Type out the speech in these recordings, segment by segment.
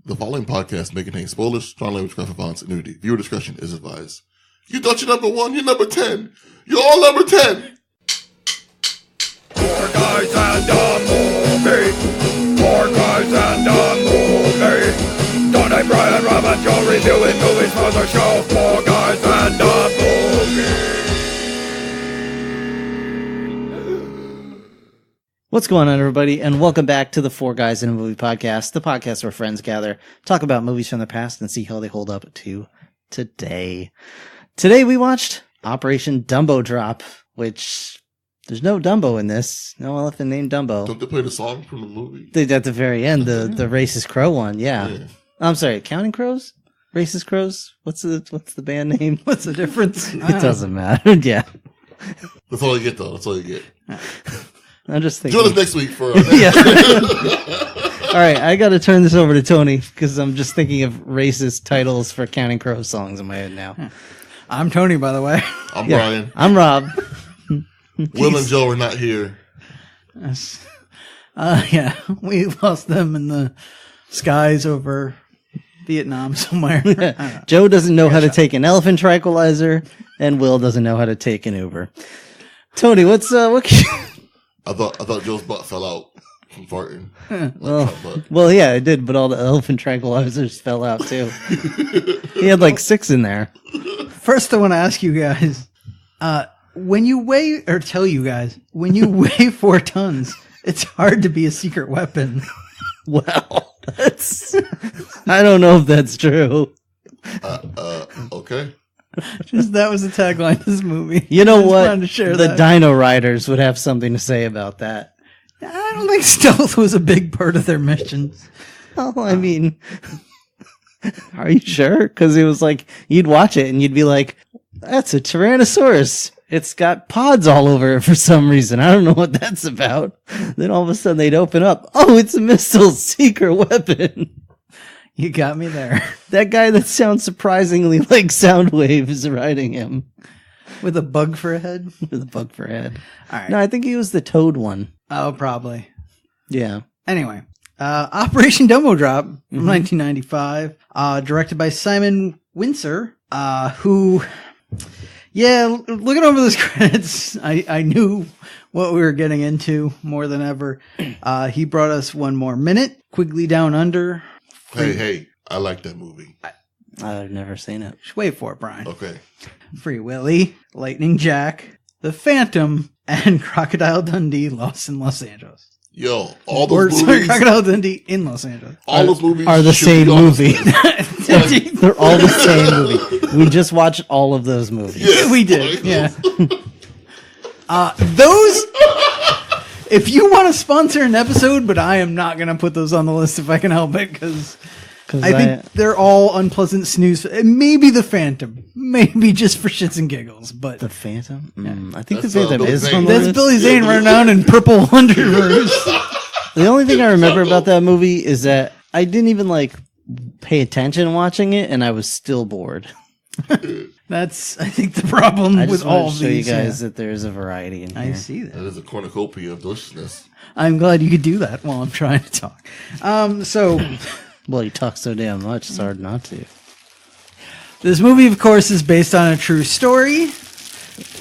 The following podcast may contain spoilers, strong language, graphic violence, and nudity. Viewer discretion is advised. You thought you're number 1, you're number 10. You're all number 10. 4 guys and a movie. 4 guys and a movie. Donnie, Brian, Rob, and Joe reviewing movies for the show. 4 guys and a movie. What's going on, everybody, and welcome back to the Four Guys in a Movie podcast, the podcast where friends gather, talk about movies from the past, and see how they hold up to today. Today we watched Operation Dumbo Drop, which there's no Dumbo in this. No elephant named Dumbo. Don't they play the song from the movie? At the very end, the racist crow one, yeah. I'm sorry, Counting Crows? Racist Crows? What's the band name? What's the difference? It doesn't matter, yeah. That's all you get, though. That's all you get. I'm just thinking. Join us next week for our yeah. All right, I got to turn this over to Tony because I'm just thinking of racist titles for Counting Crows songs in my head now. I'm Tony, by the way. I'm Brian. I'm Rob. Will and Joe are not here. Yes. Yeah, we lost them in the skies over Vietnam somewhere. Joe doesn't know how to take an elephant tranquilizer, and Will doesn't know how to take an Uber. Tony, what? I thought Joe's butt fell out from farting. Well, yeah, it did, but all the elephant tranquilizers fell out too. He had like 6 in there. First, I want to ask you guys, when you weigh 4 tons, it's hard to be a secret weapon. Well, I don't know if that's true. Okay. That was the tagline of this movie. You know what? The Dino Riders would have something to say about that. I don't think stealth was a big part of their missions. Oh, I mean, are you sure? Because it was like, you'd watch it and you'd be like, that's a Tyrannosaurus. It's got pods all over it for some reason. I don't know what that's about. Then all of a sudden they'd open up. Oh, it's a missile secret weapon. You got me there. That guy that sounds surprisingly like Soundwave is riding him. With a bug for a head? With a bug for a head. All right. No, I think he was the Toad one. Oh, probably. Yeah. Anyway, Operation Dumbo Drop from 1995, directed by Simon Wincer, who, looking over those credits, I knew what we were getting into more than ever. He brought us One More Minute, Quigley Down Under. Hey, I like that movie. I've never seen it. Just wait for it, Brian. Okay. Free Willy, Lightning Jack, The Phantom, and Crocodile Dundee, Lost in Los Angeles. Yo, all those movies. Crocodile Dundee in Los Angeles. All those movies are the same movie. They're all the same movie. We just watched all of those movies. Yes, we did. Yeah. Those. If you want to sponsor an episode, but I am not going to put those on the list if I can help it, because I think they're all unpleasant snooze. Maybe The Phantom. Maybe just for shits and giggles. But The Phantom? I think That's, The Phantom Billy is Zane. on the that's list. Billy Zane running around in purple underoos. The only thing I remember about that movie is that I didn't even pay attention watching it, and I was still bored. That's, I think, the problem I with just all want of to show you these. guys that there's a variety in here. I see that. That is a cornucopia of deliciousness. I'm glad you could do that while I'm trying to talk. Well, you talk so damn much, it's hard not to. This movie, of course, is based on a true story,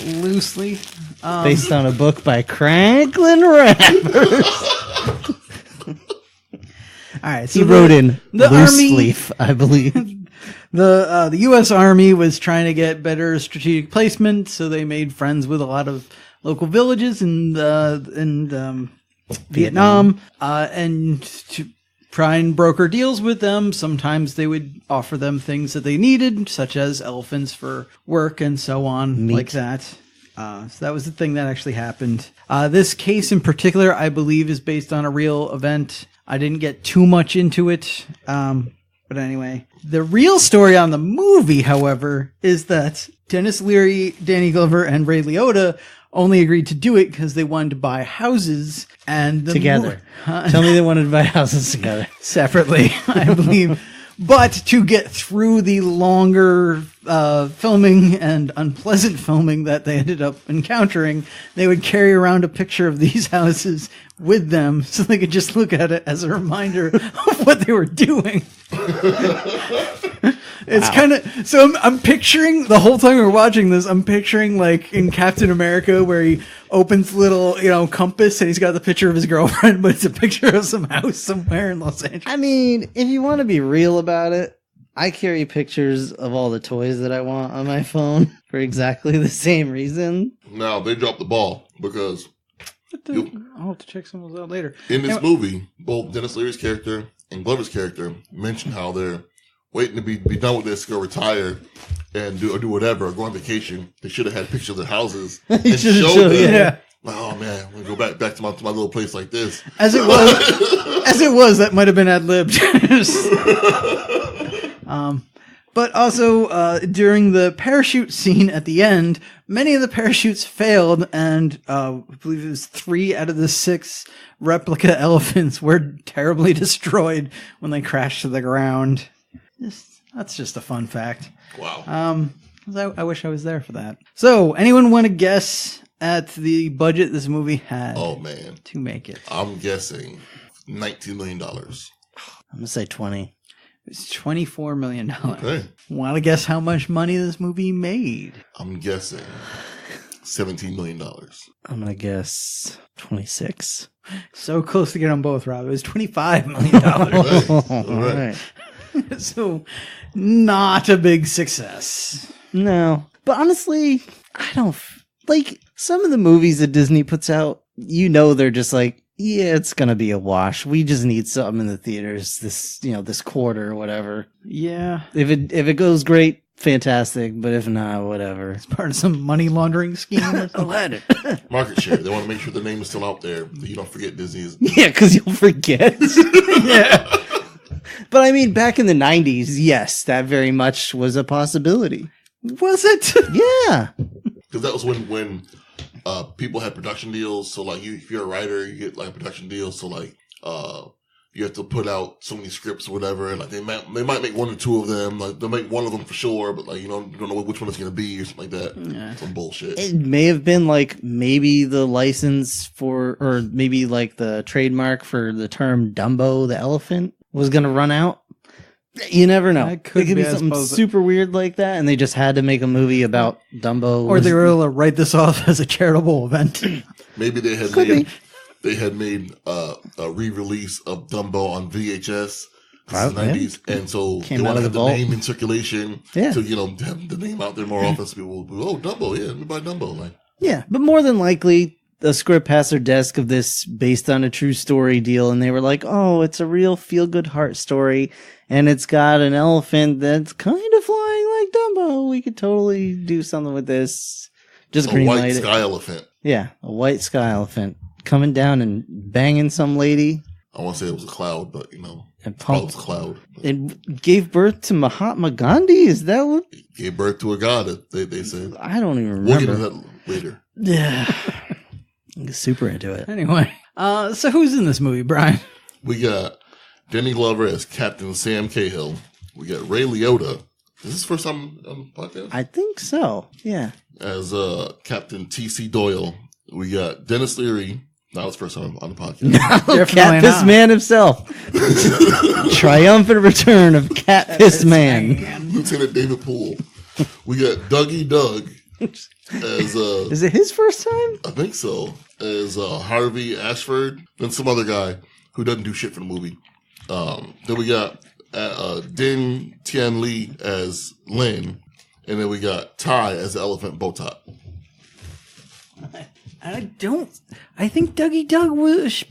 loosely. Based on a book by Cranklin Rappers. All right, so He wrote in the loose army, leaf, I believe. The U.S. Army was trying to get better strategic placement, so they made friends with a lot of local villages in Vietnam, and to try and broker deals with them. Sometimes they would offer them things that they needed, such as elephants for work and so on, like that. So that was the thing that actually happened. This case in particular, I believe, is based on a real event. I didn't get too much into it. But anyway, the real story on the movie, however, is that Dennis Leary, Danny Glover, and Ray Liotta only agreed to do it because they wanted to buy houses and Together. Tell me they wanted to buy houses together. separately, I believe. But to get through the longer filming and unpleasant filming that they ended up encountering, they would carry around a picture of these houses with them so they could just look at it as a reminder of what they were doing. It's kind of so. I'm picturing the whole time we're watching this. I'm picturing like in Captain America where he opens the little compass and he's got the picture of his girlfriend, but it's a picture of some house somewhere in Los Angeles. I mean, if you want to be real about it, I carry pictures of all the toys that I want on my phone for exactly the same reason. Now they dropped the ball because I'll have to check some of those out later. in this movie, both Dennis Leary's character and Glover's character mentioned how they're waiting to be done with this, go retire, and do whatever, or go on vacation. They should have had pictures of their houses and showed them. Yeah. Oh man, I'm gonna go back to my little place like this. As it was, that might have been ad-libbed. But also, during the parachute scene at the end, many of the parachutes failed, and I believe it was 3 out of the 6 replica elephants were terribly destroyed when they crashed to the ground. That's just a fun fact. Wow. I wish I was there for that. So, anyone want to guess at the budget this movie had? Oh man, to make it? I'm guessing $19 million. I'm gonna say 20. It's $24 million. Okay. Want to guess how much money this movie made? I'm guessing $17 million. I'm gonna guess 26. So close to get them both, Rob. It was $25 million. All right. So, not a big success. No, but honestly, I don't like some of the movies that Disney puts out. They're just like, yeah, it's gonna be a wash. We just need something in the theaters this quarter or whatever. Yeah, If it goes great, fantastic. But if not, whatever. it's part of some money laundering scheme. Or something. Market share. They want to make sure the name is still out there. That you don't forget Disney is. Yeah, because you'll forget. Yeah. But I mean, back in the 90s, yes, that very much was a possibility. Was it? Yeah. Because that was when people had production deals. So like if you're a writer, you get like a production deal. So like you have to put out so many scripts or whatever, and like they might make 1 or 2 of them. Like they'll make one of them for sure, but like you don't know which one it's gonna be or something like that. Yeah. Some bullshit. It may have been like maybe the license for, or maybe like the trademark for the term Dumbo the elephant was going to run out. You never know. That could it could be, be I something suppose. super weird like that, and they just had to make a movie about Dumbo. Or they were able to write this off as a charitable event. Maybe they had Could made be. they had made a re-release of Dumbo on VHS. Wow, In the 90s, and so Came they want out to of the have the vault. name in circulation. Yeah. To have the name out there more often, so people will Dumbo, yeah, let me buy Dumbo. Like, Yeah, but more than likely, the script passed their desk of this based on a true story deal, and they were like, oh, it's a real feel-good heart story, and it's got an elephant that's kind of flying like Dumbo. We could totally do something with this. Just a white greenlight it. sky elephant. Yeah, a white sky elephant coming down and banging some lady. I want to say it was a cloud, but And probably it was a cloud. But it gave birth to Mahatma Gandhi? Is that what? it gave birth to a god, they said. I don't even We'll get remember. into that later. Yeah. I'm super into it. Anyway, so who's in this movie, Brian? We got Danny Glover as Captain Sam Cahill. We got Ray Liotta. Is this his first time on the podcast? I think so. Yeah. As Captain T.C. Doyle. We got Dennis Leary. That was first time on the podcast. Definitely Catfish not. Man himself. Triumphant return of Catfish Man. Lieutenant David Poole. We got Dougie Doug as Is it his first time? I think so, as Harvey Ashford, then some other guy who doesn't do shit for the movie. Then we got Ding Tian Lee as Lin, and then we got Ty as the elephant Botot. I think Dougie Doug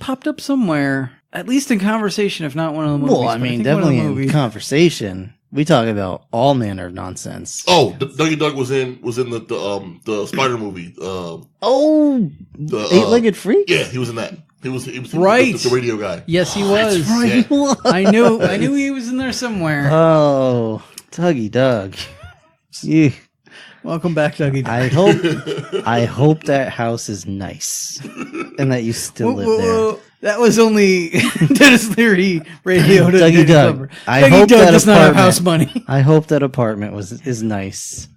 popped up somewhere, at least in conversation, if not one of the movies. Well, I but mean, think one of the definitely in movies. conversation. We talk about all manner of nonsense. Oh, Dougie Doug was in the Spider movie. Oh, The Eight-Legged Freak? Yeah, he was in that. He was Right. the radio guy. Yes, he was. Right. Yeah. I knew he was in there somewhere. Oh, Dougie Doug. Yeah. Welcome back, Dougie Doug. I hope that house is nice and that you still live there. That was only Dennis Leary radio to Dougie Doug. Dougie I hope Doug that does not have apartment- house money. I hope that apartment is nice.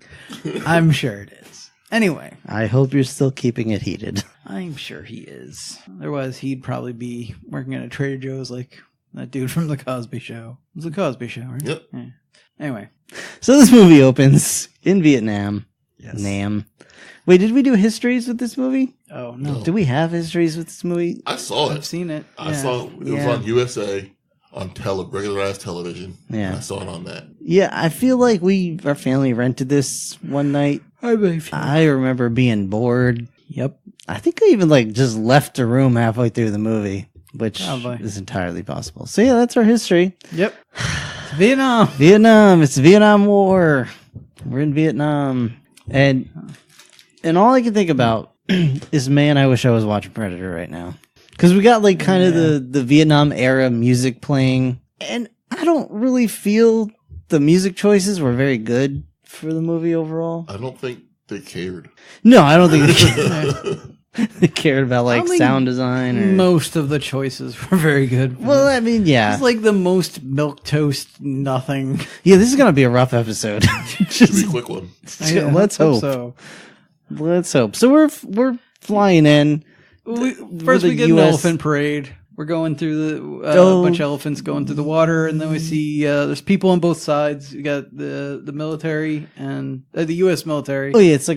I'm sure it is. Anyway, I hope you're still keeping it heated. I'm sure he is. Otherwise, he'd probably be working at a Trader Joe's like that dude from The Cosby Show. It was The Cosby Show, right? Yep. Yeah. Anyway. So this movie opens in Vietnam. Yes. Nam. Wait, did we do histories with this movie? Oh, no. Do we have histories with this movie? I saw it. I've seen it. I Yeah. saw it. It was Yeah. on USA on regularized television. Yeah. And I saw it on that. Yeah, I feel like our family rented this one night. I remember being bored. Yep. I think I even just left the room halfway through the movie, which Probably. is entirely possible. So yeah, that's our history. Yep. Vietnam. Vietnam. It's the Vietnam War. We're in Vietnam, and all I can think about is, man, I wish I was watching Predator right now, because we got kind of the Vietnam era music playing, and I don't really feel the music choices were very good for the movie overall. I don't think they cared. No, I don't think they cared about I think sound design or. Most of the choices were very good. Well, I mean, yeah, It's like the most milquetoast nothing. yeah. This is gonna be a rough episode. Should be a quick one. Let's hope. So Let's hope. So we're flying in. first the we get an US elephant parade. We're going through a bunch of elephants going through the water, and then we see there's people on both sides. You got the military and the U.S. military. Oh yeah, it's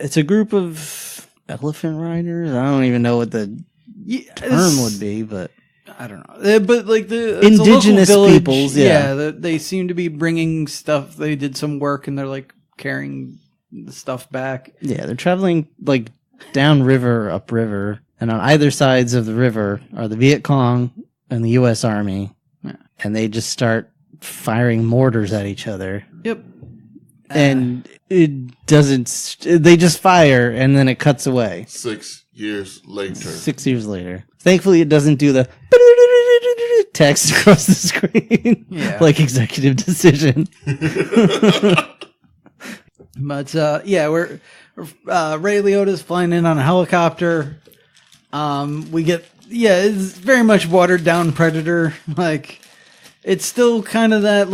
it's a group of elephant riders. I don't even know what the term would be, but I don't know. But it's a Indigenous local village. peoples, yeah. They seem to be bringing stuff. They did some work, and they're carrying the stuff back. yeah, they're traveling down river, up river, and on either sides of the river are the Viet Cong and the U.S. Army, and they just start firing mortars at each other. Yep. And it doesn't. They just fire, and then it cuts away. 6 years later. 6 years later. Thankfully, it doesn't do the text across the screen like Executive Decision. But we're Ray Liotta's flying in on a helicopter. We get it's very much watered down Predator. It's still kind of that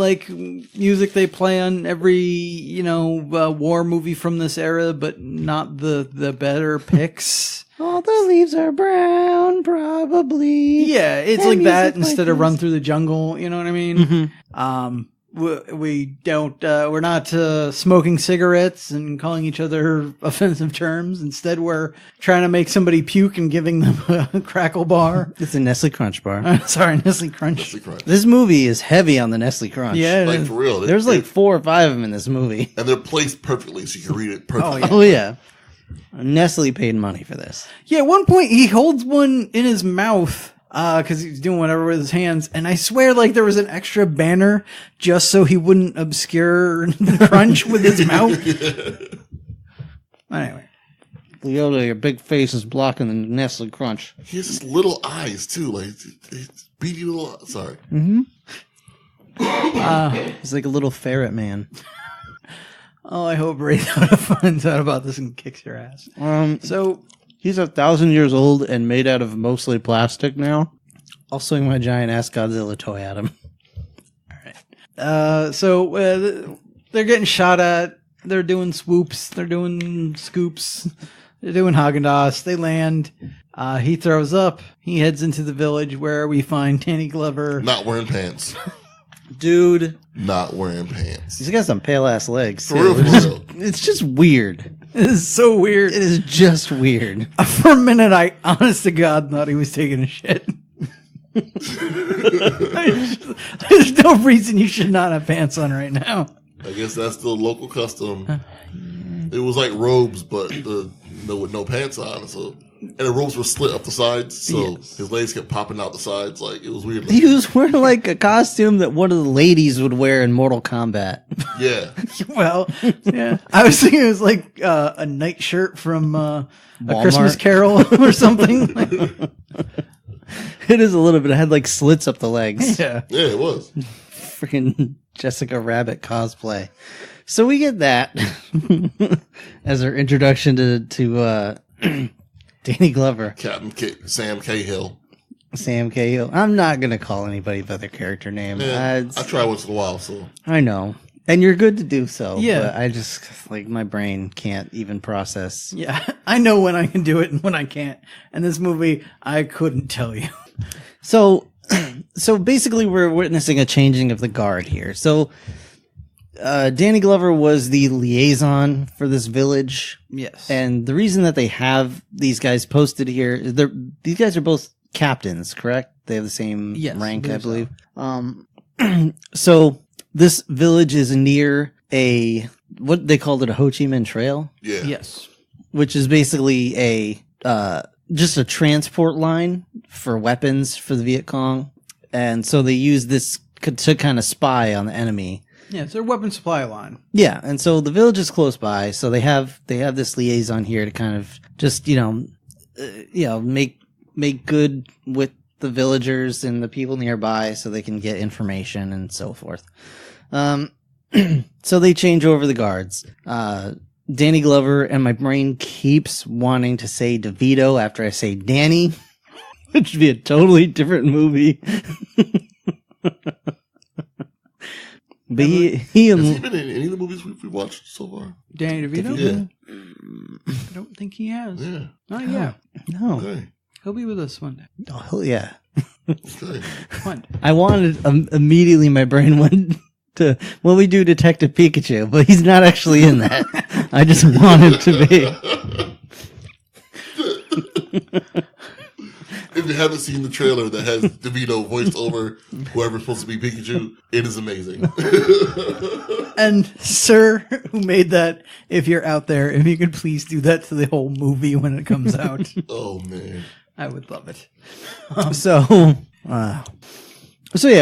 music they play on every war movie from this era, but not the better picks. All the leaves are brown, probably. Yeah, it's And like that music instead like of Run this. Through the Jungle. You know what I mean? Mm-hmm. We don't. We're not smoking cigarettes and calling each other offensive terms. Instead, we're trying to make somebody puke and giving them a crackle bar. It's a Nestle Crunch bar. Sorry, Nestle Crunch. Nestle Crunch. This movie is heavy on the Nestle Crunch. Yeah, it is. For real. There's 4 or 5 of them in this movie. And they're placed perfectly so you can read it perfectly. Oh, yeah. Nestle paid money for this. Yeah, at one point he holds one in his mouth because he's doing whatever with his hands, and I swear there was an extra banner just so he wouldn't obscure the crunch with his mouth. Anyway. Leota, your big face is blocking the Nestle Crunch. He has his little eyes, too. It's beady little eyes. Sorry. He's like a little ferret man. Oh, I hope Ray finds out about this and kicks your ass. So He's 1,000 years old and made out of mostly plastic now. I'll swing my giant ass Godzilla toy at him. they're getting shot at. They're doing swoops. They're doing scoops. They're doing Haagen-Dazs. They land. He throws up. He heads into the village where we find Danny Glover. Not wearing pants. Dude. Not wearing pants. He's got some pale ass legs. For real, too. for real. It's just weird. It is so weird. It is just weird. For a minute, I honest to God thought he was taking a shit. There's no reason you should not have pants on right now. I guess that's the local custom. It was like robes, but with no pants on. And the robes were slit up the sides, so his legs kept popping out the sides. It was weird. He was wearing a costume that one of the ladies would wear in Mortal Kombat. Yeah. Well, yeah. I was thinking it was like a nightshirt from A Walmart. Christmas Carol or something. It is a little bit. It had slits up the legs. Yeah. Yeah, it was. Freaking Jessica Rabbit cosplay. So we get that as our introduction to Danny Glover. Sam Cahill. Sam Cahill. I'm not going to call anybody by their character name. Yeah, I try once in a while, so. I know. And you're good to do so. Yeah. But I just, like, my brain can't even process. Yeah, I know when I can do it and when I can't. And this movie, I couldn't tell you. So basically we're witnessing a changing of the guard here. So Danny Glover was the liaison for this village. Yes. And the reason that they have these guys posted here is these guys are both captains, correct? They have the same rank, I believe. So this village is near what they called it, a Ho Chi Minh Trail? Yeah. Yes. Which is basically just a transport line for weapons for the Viet Cong. And so they use this to kind of spy on the enemy. Yeah, it's their weapon supply line. Yeah, and so the village is close by, so they have this liaison here to kind of just, make good with the villagers and the people nearby so they can get information and so forth. So they change over the guards. Danny Glover, and my brain keeps wanting to say DeVito after I say Danny, which would be a totally different movie. But he has he been in any of the movies we've watched so far? Danny DeVito? Yeah. I don't think he has. Yeah. Not yet. No. Okay. He'll be with us one day. Oh, yeah. Okay. One day. I wanted, immediately my brain went to, well, we do Detective Pikachu, but he's not actually in that. I just wanted to be. If you haven't seen the trailer that has DeVito voiced over whoever's supposed to be Pikachu, it is amazing. And sir, who made that, if you're out there, if you could please do that to the whole movie when it comes out, Oh, man. I would love it. So yeah,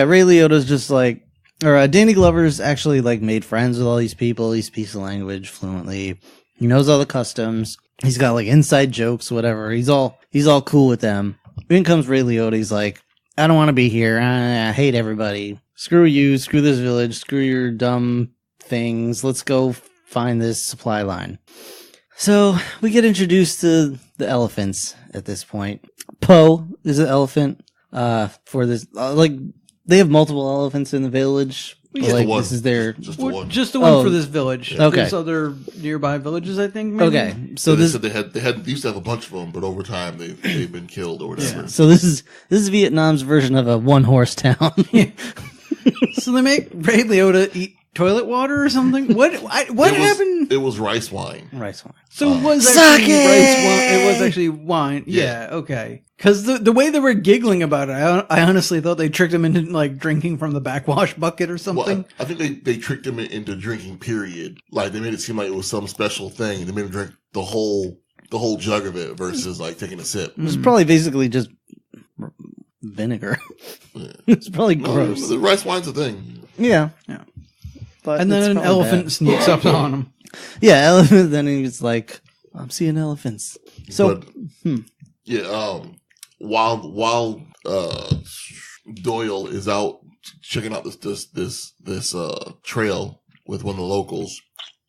Ray Liotta's just like, or Danny Glover's actually like made friends with all these people. He speaks the language fluently. He knows all the customs. He's got like inside jokes, whatever. He's all cool with them. In comes Ray Liotta. He's like, I don't want to be here. I hate everybody. Screw you. Screw this village. Screw your dumb things. Let's go find this supply line. So we get introduced to the elephants at this point. Poe is an elephant. For this, they have multiple elephants in the village. Just Like the one. this is their. Just the one. Just the one Oh. for this village. Okay. There's other nearby villages, I think. Maybe? Okay, So so they this said they used to have a bunch of them, but over time they've been killed or whatever. so this is Vietnam's version of a one horse town. So they make Ray Liotta eat toilet water or something? What happened? It was rice wine. Rice wine. So it was Suck actually it! rice wine. It was actually wine. Yeah. Yeah, okay. Because the way they were giggling about it, I honestly thought they tricked him into like drinking from the backwash bucket or something. Well, I think they tricked him into drinking. Period. Like they made it seem like it was some special thing. They made him drink the whole jug of it versus like taking a sip. It was probably basically just vinegar. It's probably gross. The rice wine's a thing. Yeah. Yeah. But And then it's an probably elephant bad. sneaks up on him. Yeah, elephant. Then he was like, "I'm seeing elephants." So Yeah. While Doyle is out checking out this trail with one of the locals,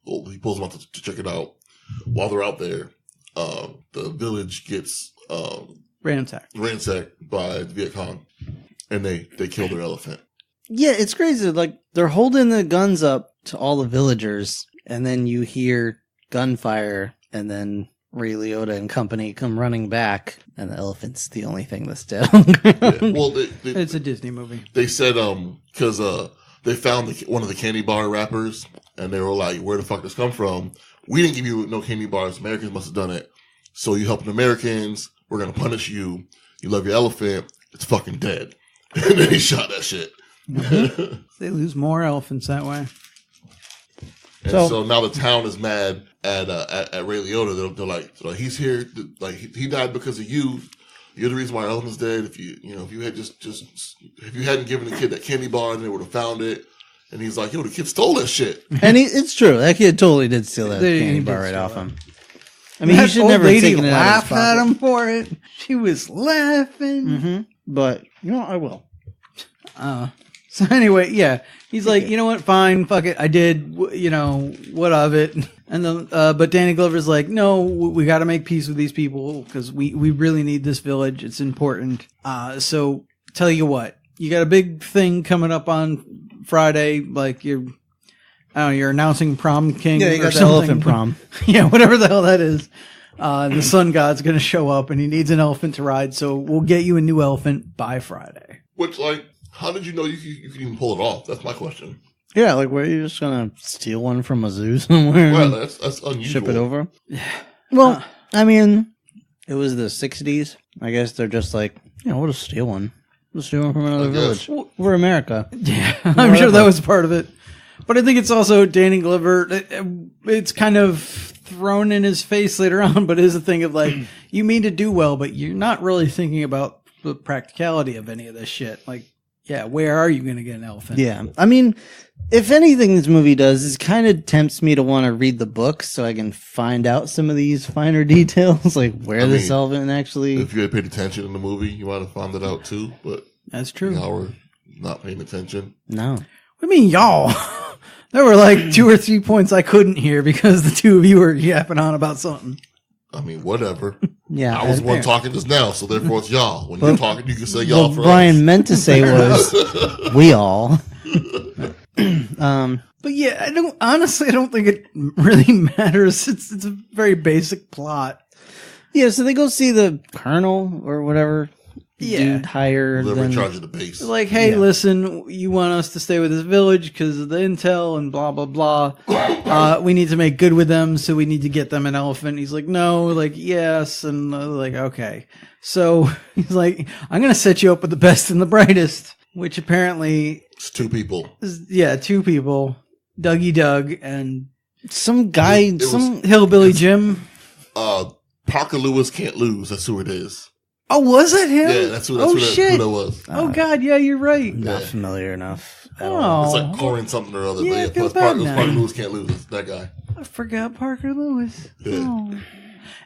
well, he pulls them out to check it out. While they're out there, the village gets Ransacked. ransacked by the Viet Cong, and they kill their elephant. yeah, it's crazy. Like they're holding the guns up to all the villagers, and then you hear gunfire, and then Ray Liotta and company come running back, and the elephant's the only thing that's dead on the ground. Yeah. Well, It's a Disney movie. they said because they found one of the candy bar wrappers, and they were like, "Where the fuck this come from? We didn't give you no candy bars. Americans must have done it. So you helping Americans? We're gonna punish you. You love your elephant. It's fucking dead." And then he shot that shit. They lose more elephants that way. And so now the town is mad at Ray Liotta. They're like, he's here. Like he died because of you. You're the reason why our elephant's dead. If you had if you hadn't given the kid that candy bar, then they would have found it. And he's like, yo, the kid stole that shit. And it's true. That kid totally did steal that He candy did bar right steal off that. him. I mean, he That should old never have lady taken it out of laughed his at pocket. him for it. She was laughing. Mm-hmm. But I will. So anyway, yeah, he's like, you know what? Fine, fuck it. I did. What of it? And then, but Danny Glover's like, no, we got to make peace with these people because we really need this village. It's important. So tell you what, you got a big thing coming up on Friday. Like you're announcing prom king. Yeah, you got the something. elephant prom. Yeah, whatever the hell that is. The sun god's going to show up and he needs an elephant to ride. So we'll get you a new elephant by Friday. Which, like, how did you know you could even pull it off? That's my question. Yeah, like, were you just gonna steal one from a zoo somewhere? Right, and that's unusual. ship it over? Well, I mean, it was the 60s. I guess they're just like, we'll just steal one. We'll steal one from another village. We're America. Yeah, I'm sure that was part of it. But I think it's also Danny Glover. It's kind of thrown in his face later on, but it is a thing of like, you mean to do well, but you're not really thinking about the practicality of any of this shit. Like, yeah, where are you going to get an elephant? Yeah. I mean, if anything this movie does is kind of tempts me to want to read the book so I can find out some of these finer details, like where this elephant actually... If you had paid attention in the movie, you might have found it out too, but... That's true. Now we're not paying attention. No. What do you mean, y'all? There were like 2 or 3 points I couldn't hear because the two of you were yapping on about something. I mean, whatever. Yeah. I was one talking just now, so therefore it's y'all. When you're talking, you can say y'all What for Brian us. meant to say was, we all. But yeah, I don't think it really matters. It's a very basic plot. Yeah, so they go see the colonel or whatever. Yeah. Dude higher They're than... in charge of the base. Like, hey, listen, you want us to stay with this village because of the intel and blah, blah, blah. We need to make good with them, so we need to get them an elephant. He's like, no, like, yes. And like, okay. So he's like, I'm going to set you up with the best and the brightest, which apparently It's 2 people. is, 2 people, Dougie Doug and Some guy, It was- Hillbilly Jim. Parker Lewis can't lose. That's who it is. Oh, was it him? Yeah, that's who who that was. Oh, God, yeah, you're right. not familiar enough at all. It's Oh, like Corin something or other. Yeah, I but feel it's bad now. Parker Lewis can't lose. It's that guy. I forgot Parker Lewis. Yeah. Oh.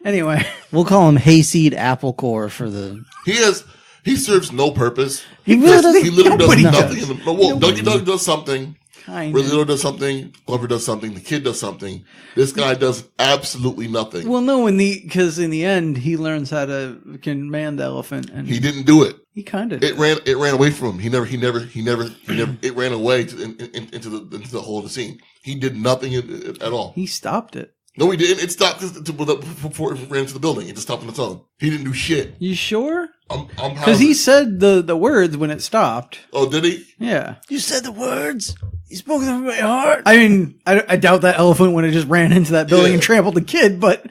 Anyway. We'll call him Hayseed Apple Core for the... He serves no purpose. He really doesn't- He literally does Nobody nothing. does. Dougie Doug does something. Kind Rizzo does something. Glover does something. The kid does something. This guy does absolutely nothing. Well, no, because in the end he learns how to command the elephant, and He didn't do it. he kind of It ran away from him. He never. It ran away into the whole of the scene. He did nothing at all. he stopped it. No, he didn't. It stopped before it ran into the building. It just stopped on its own. He didn't do shit. You sure? I'm Because he said the words when it stopped. Oh, did he? Yeah. You said the words. You spoke them from my heart. I mean, I doubt that elephant when it just ran into that building Yeah. and trampled the kid, but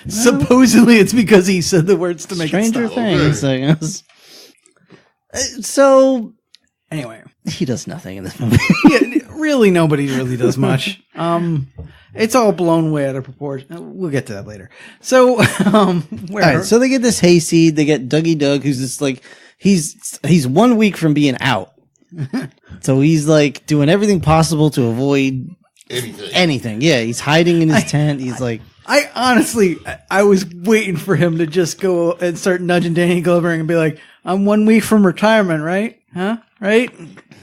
supposedly it's because he said the words to make Stranger it stop. Things, I guess. So, Anyway. he does nothing in this movie. Yeah, really, nobody really does much. It's all blown way out of proportion. We'll get to that later. So, where? All right, so they get this hayseed. They get Dougie Doug, who's just like, he's 1 week from being out. So he's like doing everything possible to avoid anything. Yeah, he's hiding in his tent. He's like, I honestly, I was waiting for him to just go and start nudging Danny Glover and be like, I'm 1 week from retirement, right? Huh? Right?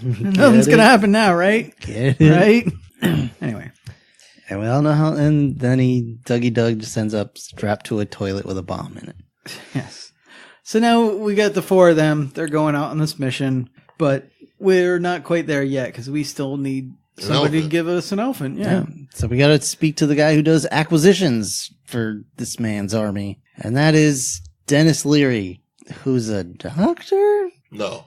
Nothing's going to happen now, right? get it? Right? Anyway. And we all know how, and then Dougie Doug just ends up strapped to a toilet with a bomb in it. Yes. So now we got the 4 of them. They're going out on this mission, but we're not quite there yet because we still need somebody to give us an elephant. Yeah. So we got to speak to the guy who does acquisitions for this man's army. And that is Dennis Leary, who's a doctor? No,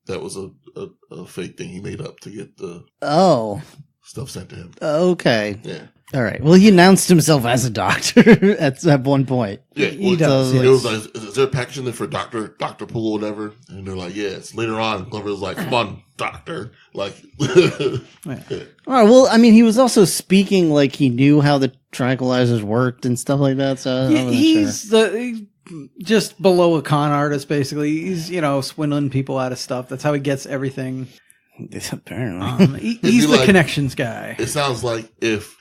that was a fake thing he made up to get the stuff sent to him. Okay. Yeah. All right. Well, he announced himself as a doctor at one point. Yeah, He does, It yes. was like, is there a package in there for Dr. Poole or whatever? And they're like, yes. Later on, Glover was like, come on, doctor. Like, All right. Well, I mean, he was also speaking like he knew how the tranquilizers worked and stuff like that. So I wasn't He's just below a con artist, basically. He's, swindling people out of stuff. That's how he gets everything. sure. Apparently. He's be the like- connections guy. it sounds like if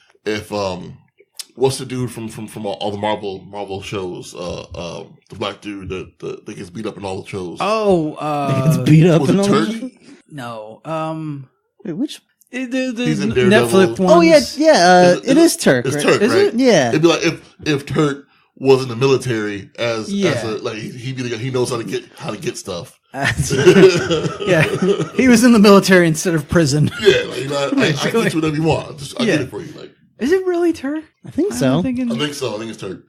what's the dude from all the Marvel shows? The black dude that gets beat up in all the shows. Oh, It's beat up was and it all Turkey? no. Wait, which? The He's in Daredevil. Netflix ones. Oh yeah. It is Turk. It's right? Turk, Is right? it? Yeah. It'd be like if Turk was in the military as Yeah. a like he'd be the guy, he knows how to get stuff. Yeah, he was in the military instead of prison. Yeah, like, you know, I get you whatever you want. I get it for you. Like, Is it really Turk? I think so. I think so. I think it's Turk.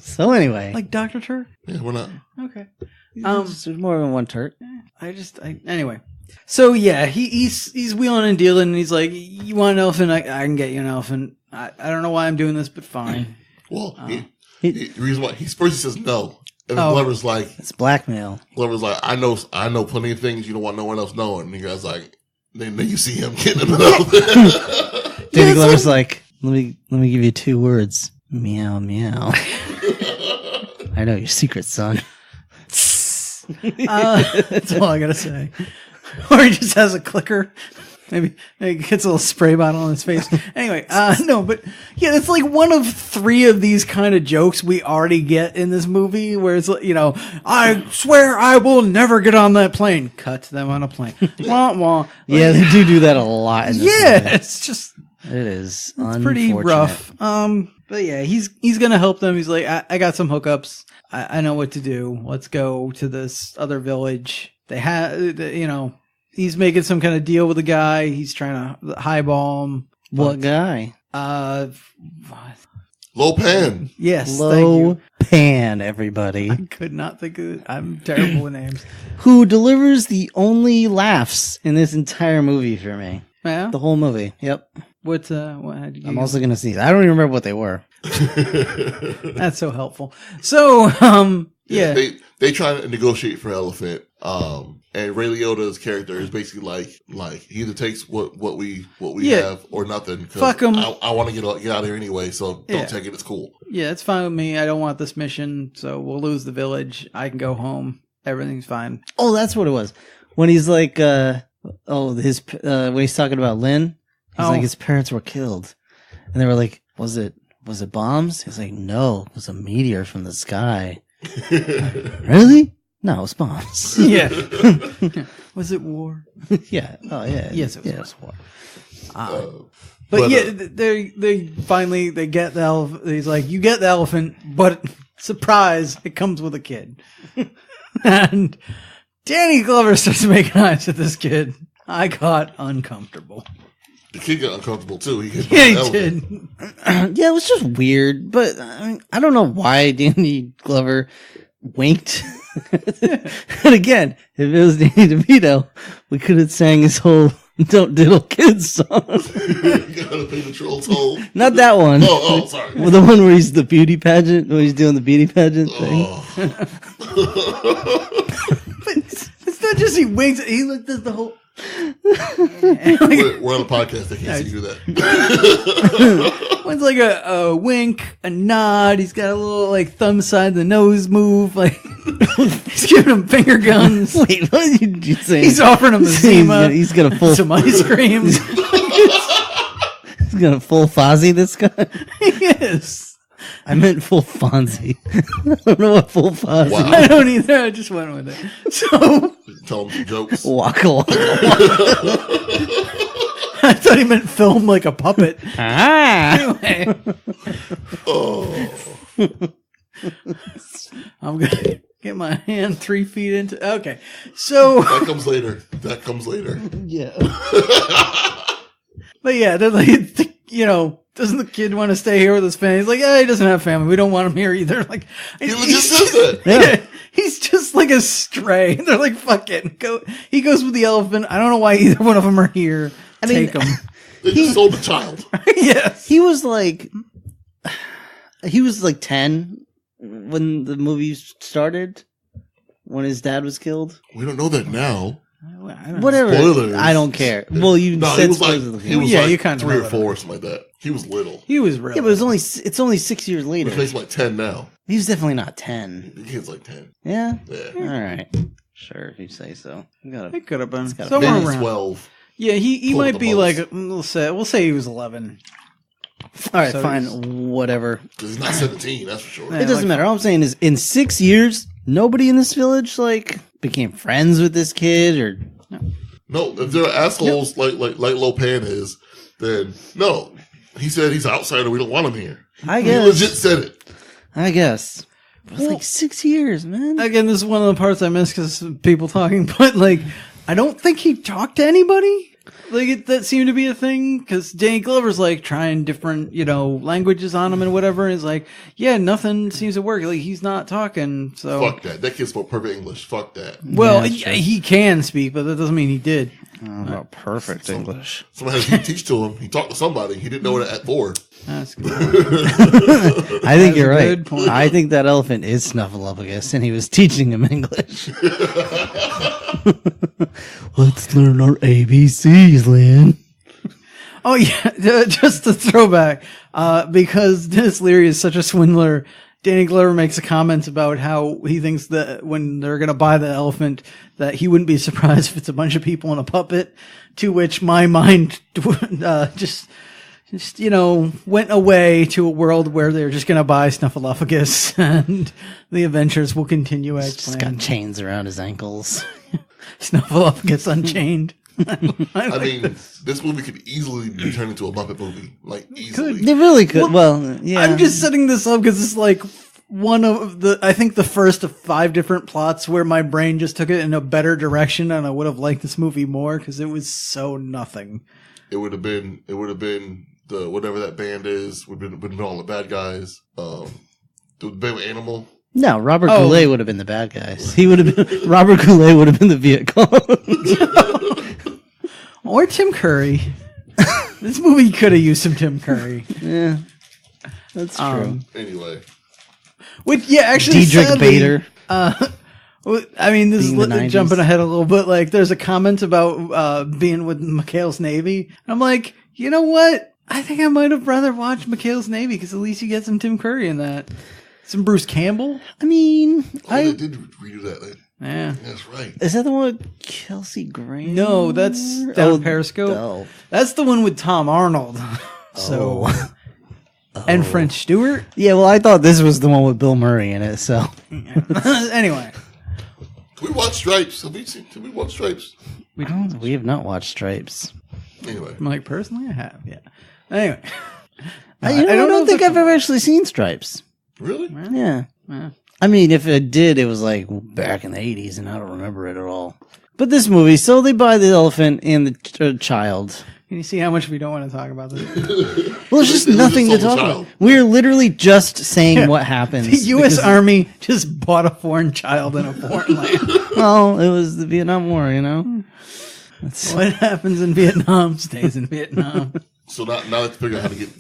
So anyway, Like Dr. Turk? Yeah, we're not. Okay. there's more than one Turk. Anyway. So yeah, he's wheeling and dealing, and he's like, "You want an elephant? I can get you an elephant. I don't know why I'm doing this, but fine." Well, the reason why first he says no, and then Glover's like, It's blackmail. I know plenty of things you don't want no one else knowing. And the guy's like, then you see him getting an elephant. Danny Glover's like, let me give you 2 words. Meow meow. I know your secret, son. That's all I gotta say. Or he just has a clicker. Maybe he gets a little spray bottle on his face. Anyway, no, but yeah, it's like one of 3 of these kind of jokes we already get in this movie where it's, you know, I swear I will never get on that plane. Cut to them on a plane. Wah, wah. Yeah, they do that a lot in this movie. It's just, It is it's pretty rough. But yeah, he's gonna help them. He's like, I got some hookups. I know what to do. Let's go to this other village. They have, you know, he's making some kind of deal with the guy. He's trying to highball him. What guy? Lopan. Yes, thank Low you. Pan, everybody. I could not think of it. I'm terrible with names. Who delivers the only laughs in this entire movie for me. Yeah. The whole movie. Yep. What had you? I'm also going to see. I don't even remember what they were. That's so helpful. So, yeah. They try to negotiate for Elephant. And Ray Liotta's character is basically like he either takes what we have or nothing. Fuck him. I want to get out of here anyway, so don't take it. It's cool. Yeah, it's fine with me. I don't want this mission, so we'll lose the village. I can go home. Everything's fine. Oh, that's what it was. When he's like, when he's talking about Lynn, he's like, his parents were killed. And they were like, was it bombs? He's like, no, it was a meteor from the sky. Really? No, it was bombs. Yeah. Was it war? Yeah. Oh, yeah. Yes, it was war. But yeah, they finally get the elephant. He's like, you get the elephant, but surprise, it comes with a kid. And Danny Glover starts making eyes at this kid. I got uncomfortable. The kid got uncomfortable too. He did. Yeah, it was just weird, but I don't know why Danny Glover winked. And again, if it was Danny DeVito, we could have sang his whole "Don't Diddle Kids" song. You gotta pay the troll's toll. Not that one. Oh, sorry. Well, the one where he's the beauty pageant, when he's doing the beauty pageant thing. But it's not just he winks. He looked at the whole. We're on a podcast. They can't see you do that. One's like a wink, a nod. He's got a little like thumb side the nose move. Like he's giving him finger guns. Wait, what did you say? He's offering him the Zima. He's gonna full some ice cream. He's gonna full Fozzie this guy. Yes. I meant full Fonzie. I don't know what full Fozzie. Wow. I don't either. I just went with it. So Tell him some jokes. Waka waka. I thought he meant film like a puppet. Anyway. I'm gonna get my hand 3 feet into. Okay, so That comes later. Yeah. But yeah, they're like, doesn't the kid want to stay here with his family? He's like, yeah, he doesn't have family. We don't want him here either. Like, He just says that. Yeah. He's just like a stray. They're like, fuck it. Go. He goes with the elephant. I don't know why either one of them are here. Take him. They just sold the child. Yes. He was like 10 when the movie started. When his dad was killed. We don't know that now. Whatever. Spoilers. I don't care. Well, you No, said he was spoilers. you kind of 3 or know 4 or something like that. He was little. He was real. Yeah, but it's only 6 years later. Which makes him like 10 now. He was definitely not 10. The kid's like 10. Yeah? Yeah. All right. Sure, if you say so. It could have been gotta somewhere Maybe around. 12. Yeah, he Pull might the be most. like we'll say he was 11. All right, So fine. Whatever. Because he's not 17, that's for sure. Yeah. It doesn't matter. All I'm saying is in 6 years, nobody in this village became friends with this kid or No, if they're assholes like Lopan is, then no. He said he's an outsider. We don't want him here. I guess. He legit said it. I guess. It was like 6 years, man. Again, this is one of the parts I missed because people talking, but like, I don't think he talked to anybody. Like, that seemed to be a thing because Danny Glover's like trying different, languages on him and whatever. And he's like, yeah, nothing seems to work. Like, he's not talking. So fuck that. That kid spoke perfect English. Fuck that. Well, Yeah, he can speak, but that doesn't mean he did. About perfect English. Somebody had to teach to him. He talked to somebody. He didn't know it at 4. That's good. I think you're a right. good point. I think that elephant is Snuffleupagus, and he was teaching him English. Let's learn our ABCs, Lynn. Oh yeah, just a throwback. Because Dennis Leary is such a swindler, Danny Glover makes a comment about how he thinks that when they're going to buy the elephant, that he wouldn't be surprised if it's a bunch of people in a puppet. To which my mind just went away to a world where they're just going to buy Snuffleupagus and the adventures will continue as Just planned. got chains around his ankles. Snuffleupagus Unchained. I mean, this movie could easily be turned into a Muppet movie. Like, easily. They really could. Well, yeah. I'm just setting this up because it's like one of I think the first of 5 different plots where my brain just took it in a better direction and I would have liked this movie more because it was so nothing. It would have been the, whatever that band is, would have been all the bad guys. The band with Animal. No, Robert Goulet would have been the bad guys. He would have been Robert Goulet would have been the Viet Cong. Or Tim Curry. This movie could have used some Tim Curry. Yeah, that's true. Anyway. Which, yeah, actually, Diedrich sadly, Bader. I mean, this Being the is 90s. jumping ahead a little bit. Like, there's a comment about being with McHale's Navy. And I'm like, you know what? I think I might have rather watched McHale's Navy because at least you get some Tim Curry in that. Some Bruce Campbell. I mean, They did redo that. Yeah. That's right. is that the one with Kelsey Grammer? No, that's down Periscope. Oh. That's the one with Tom Arnold. So, and French Stewart. Yeah, well, I thought this was the one with Bill Murray in it. So Anyway, Can we watch Stripes? Have we watch Stripes? we have not watched Stripes. Anyway. like personally, I have. Yeah. Anyway, I don't think I've ever actually seen Stripes. Really? Yeah. Yeah. I mean, if it did, it was like back in the 80s, and I don't remember it at all. But this movie, so they buy the elephant and the child. Can you see how much we don't want to talk about this? Well, there's just It was nothing to just all talk the about. child. We're literally just saying what happens. The U.S. because- Army just bought a foreign child in a foreign land. Well, it was the Vietnam War, you know? What happens in Vietnam stays in Vietnam. So now let's figure out how to get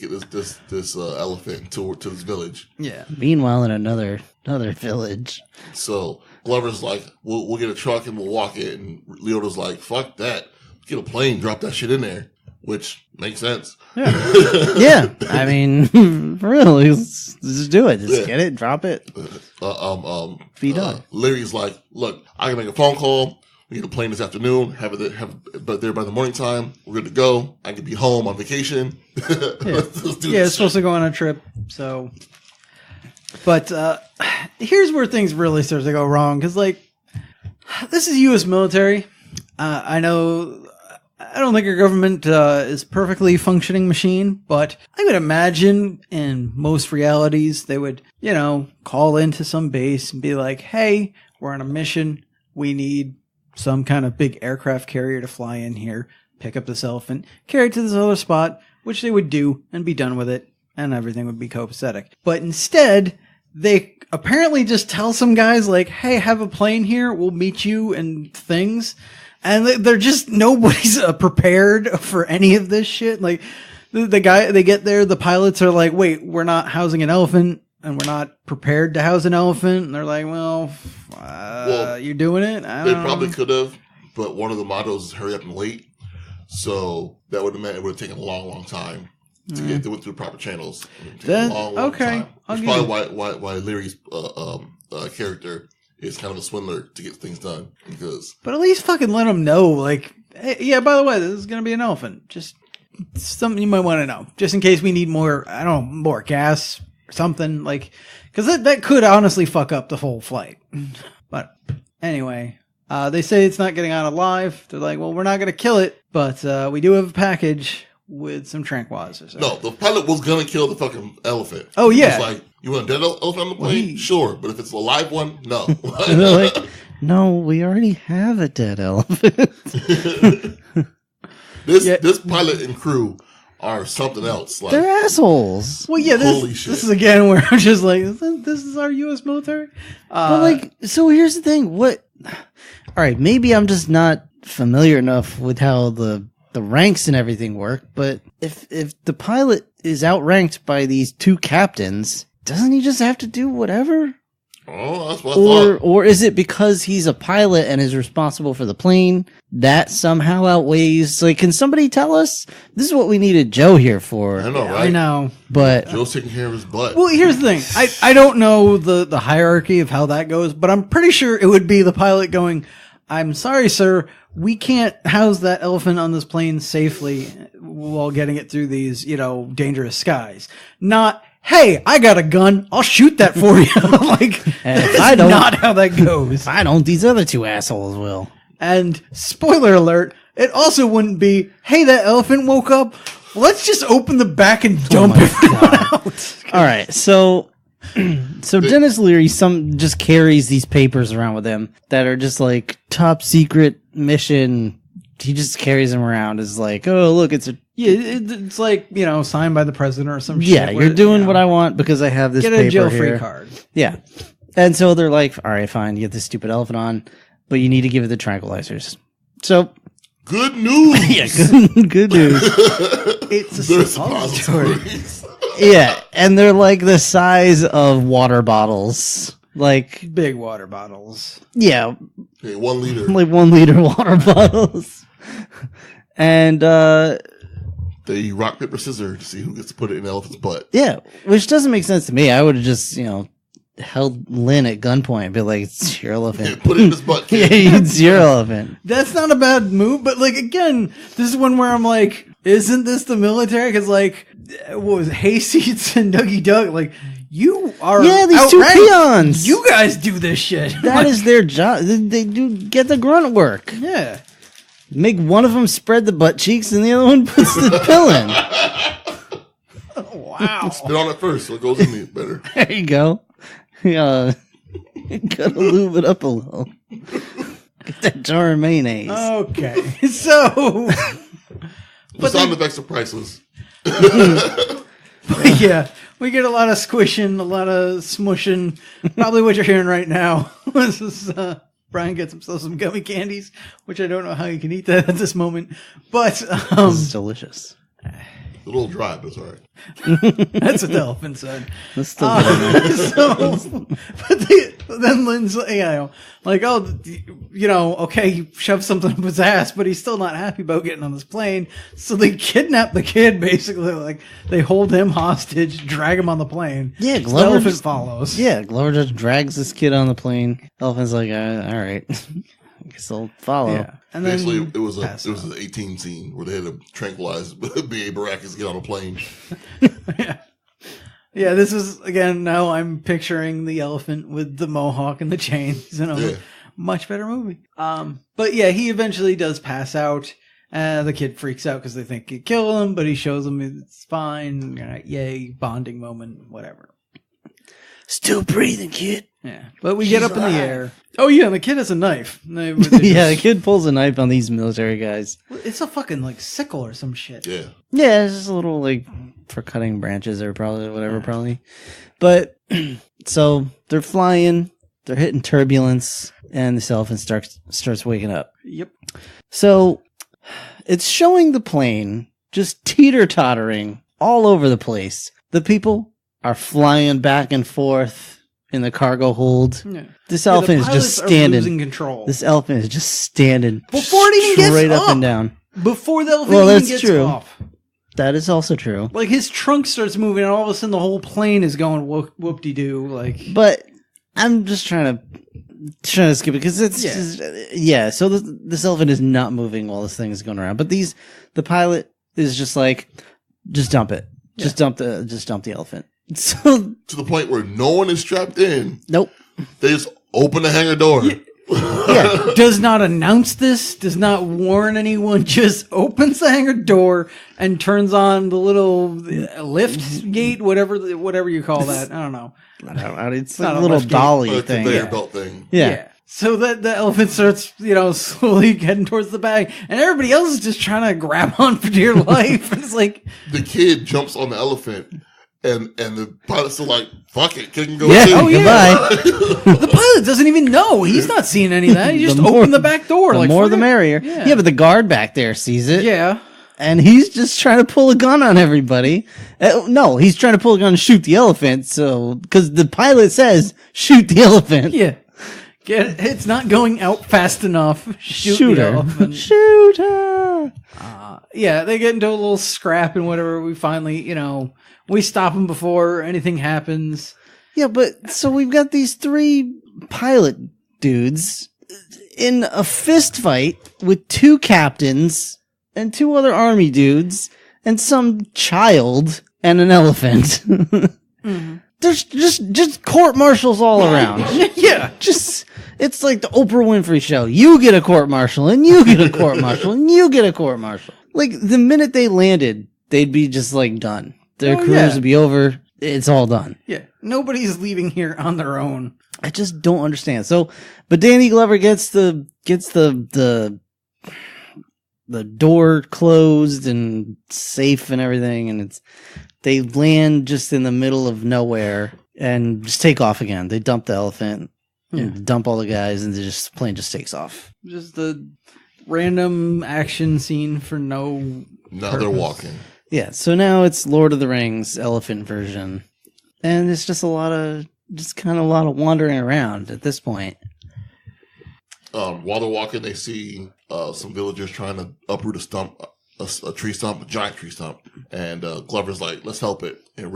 this elephant to this village. Yeah. Meanwhile, in another village. So Glover's like, we'll get a truck and we'll walk it. And Leota's like, fuck that. Get a plane, drop that shit in there. Which makes sense. Yeah. I mean, for real, just do it. Just get it, drop it. Be done. Larry's like, look, I can make a phone call. We get a plane this afternoon. Have it there by the morning time. We're good to go. I can be home on vacation. Let's do Yeah, this it's supposed to go on a trip, so. But here's where things really start to go wrong, because, like, this is U.S. military. I know, I don't think our government is a perfectly functioning machine, but I would imagine in most realities they would, call into some base and be like, hey, we're on a mission. We need some kind of big aircraft carrier to fly in here, pick up this elephant, carry it to this other spot, which they would do and be done with it, and everything would be copacetic. But instead, they apparently just tell some guys like, hey, have a plane here, we'll meet you and things. And they're just, nobody's prepared for any of this shit. Like, the guy, they get there, the pilots are like, wait, we're not housing an elephant, and we're not prepared to house an elephant. And they're like, well, you're doing it? I They don't probably know. could have, but one of the mottos is hurry up and wait. So that would have meant it would have taken a long, long time to get they went through the proper channels. It would have taken Then- a long, okay, time. I'll That's give probably why Leary's character is kind of a swindler to get things done. Because But at least fucking let them know, like, hey, yeah, by the way, this is going to be an elephant. Just something you might want to know. Just in case we need more, I don't know, more gas or something. Like, because that could honestly fuck up the whole flight. But anyway, They say it's not getting out alive. They're like, well, we're not going to kill it, but we do have a package with some tranquilizers. No, the pilot was going to kill the fucking elephant. Oh, yeah. It's like, you want a dead elephant on the plane? Sure. But if it's a live one, no. And they're like, no, we already have a dead elephant. This pilot and crew are something else. Like, they're assholes. Well, yeah, this is again where I'm just like, this is our U.S. military? But like, so here's the thing. All right, maybe I'm just not familiar enough with how the ranks and everything work, but if the pilot is outranked by these two captains, doesn't he just have to do whatever? Oh, that's what I thought. Or is it because he's a pilot and is responsible for the plane that somehow outweighs? Like, can somebody tell us? This is what we needed Joe here for. I know, right? I know. But Joe's taking care of his butt. Well, here's the thing. I don't know the hierarchy of how that goes, but I'm pretty sure it would be the pilot going, I'm sorry, sir, we can't house that elephant on this plane safely while getting it through these, dangerous skies. Not, hey, I got a gun, I'll shoot that for you. Like, that's not how that goes. If I don't, these other two assholes will. And spoiler alert, it also wouldn't be, hey, that elephant woke up, let's just open the back and dump everyone out. All right, so Dennis Leary just carries these papers around with him that are just like top secret mission. He just carries them around as like, oh, look, it's it's like, signed by the president or some shit. Yeah, you're doing what I want because I have this paper get a jail-free here. card. Yeah. And so they're like, all right, fine, you get this stupid elephant on, but you need to give it the tranquilizers. So good news. Yeah, good news. It's a suppository. Yeah, and they're like the size of water bottles. Like big water bottles. Yeah. Okay, 1 liter. Like 1 liter water bottles. And they rock, paper, scissors to see who gets to put it in the elephant's butt. Yeah, which doesn't make sense to me. I would have just, held Lynn at gunpoint and be like, it's your elephant. Yeah, put it in his butt, kid. Yeah, it's your elephant. That's not a bad move, but like, again, this is one where I'm like, isn't this the military? Because like, what was it, Hayseeds and Dougie Doug? Like, you are these two peons. You guys do this shit. That is their job. They do get the grunt work. Yeah. Make one of them spread the butt cheeks and the other one puts the pill in. Oh, wow. Spit on it first so it goes in it better. There you go. Gotta lube it up a little. Get that jar of mayonnaise. Okay. So. The sound effects are priceless. Yeah. We get a lot of squishing, a lot of smushing. Probably what you're hearing right now. This is Brian gets himself some gummy candies, which I don't know how you can eat that at this moment. But this is delicious. A little dry, but it's all right. That's what the elephant said. That's still good. But then Lynn's like, okay, he shoved something up his ass, but he's still not happy about getting on this plane. So they kidnap the kid, basically. Like, they hold him hostage, drag him on the plane. Yeah, so the elephant follows. Yeah, Glover just drags this kid on the plane. Elephant's like, all right. I guess I'll follow. Yeah. And then basically, it was an 18 scene where they had to tranquilize B.A. Baracus get on a plane. Yeah, this is, again, now I'm picturing the elephant with the mohawk and the chains. Much better movie. But yeah, he eventually does pass out. The kid freaks out because they think he'd kill him, but he shows him it's fine. Yay, bonding moment, whatever. Still breathing, kid. Yeah, but we get up in the air. Oh yeah, and the kid has a knife. Yeah, the kid pulls a knife on these military guys. It's a fucking like sickle or some shit. Yeah. Yeah, it's just a little like for cutting branches or probably. But so they're flying, they're hitting turbulence, and this elephant starts waking up. Yep. So it's showing the plane just teeter-tottering all over the place. The people are flying back and forth in the cargo hold. Yeah. This elephant is just standing. Losing control. This elephant is just standing before it even gets straight up and down. Before the elephant even gets true. off. That is also true. Like his trunk starts moving, and all of a sudden the whole plane is going whoop-de-doo. Like, but I'm just trying to skip it because it's So this elephant is not moving while this thing is going around. But the pilot is just like, just dump it. Just dump the elephant. So to the point where no one is strapped in. Nope. They just open the hangar door. Yeah, Yeah. Does not announce this, does not warn anyone, just opens the hangar door and turns on the little lift gate, whatever you call that. I don't know. It's not like a a little lift gate, dolly Or thing. conveyor belt thing. Yeah. So that the elephant starts, slowly heading towards the bag, and everybody else is just trying to grab on for dear life. And it's like, The kid jumps on the elephant, and the pilots are like, "Fuck it, kid can go Yeah. too." Oh, goodbye. the pilot doesn't even know. He's not seeing any of that. He just The more- opened the back door. The like, more the fuck it. merrier. Yeah. Yeah, but the guard back there sees it. Yeah. And he's just trying to pull a gun on everybody. No, he's trying to pull a gun and shoot the elephant. So, because the pilot says, shoot the elephant. Yeah. It's not going out fast enough. Shoot the her. elephant. Shoot her. Yeah, they get into a little scrap and whatever. We finally, we stop them before anything happens. Yeah, but so we've got these 3 pilot dudes in a fist fight with 2 captains and 2 other army dudes and some child and an elephant. There's just court martials all around. Yeah. It's like the Oprah Winfrey show. You get a court martial, and you get a court martial, and you get a court martial. Like, the minute they landed, they'd be just, like, done. Their careers would be over. It's all done. Yeah. Nobody's leaving here on their own. I just don't understand. So, but Danny Glover gets the door closed and safe and everything, and they land just in the middle of nowhere and just take off again. They dump the elephant. And dump all the guys, and the plane just takes off. Just the random action scene for no Now they're walking. Yeah, so now it's Lord of the Rings elephant version, and it's just a lot of wandering around at this point. While they're walking, they see some villagers trying to uproot a stump, a tree stump, a giant tree stump, and Glover's like, "Let's help it." And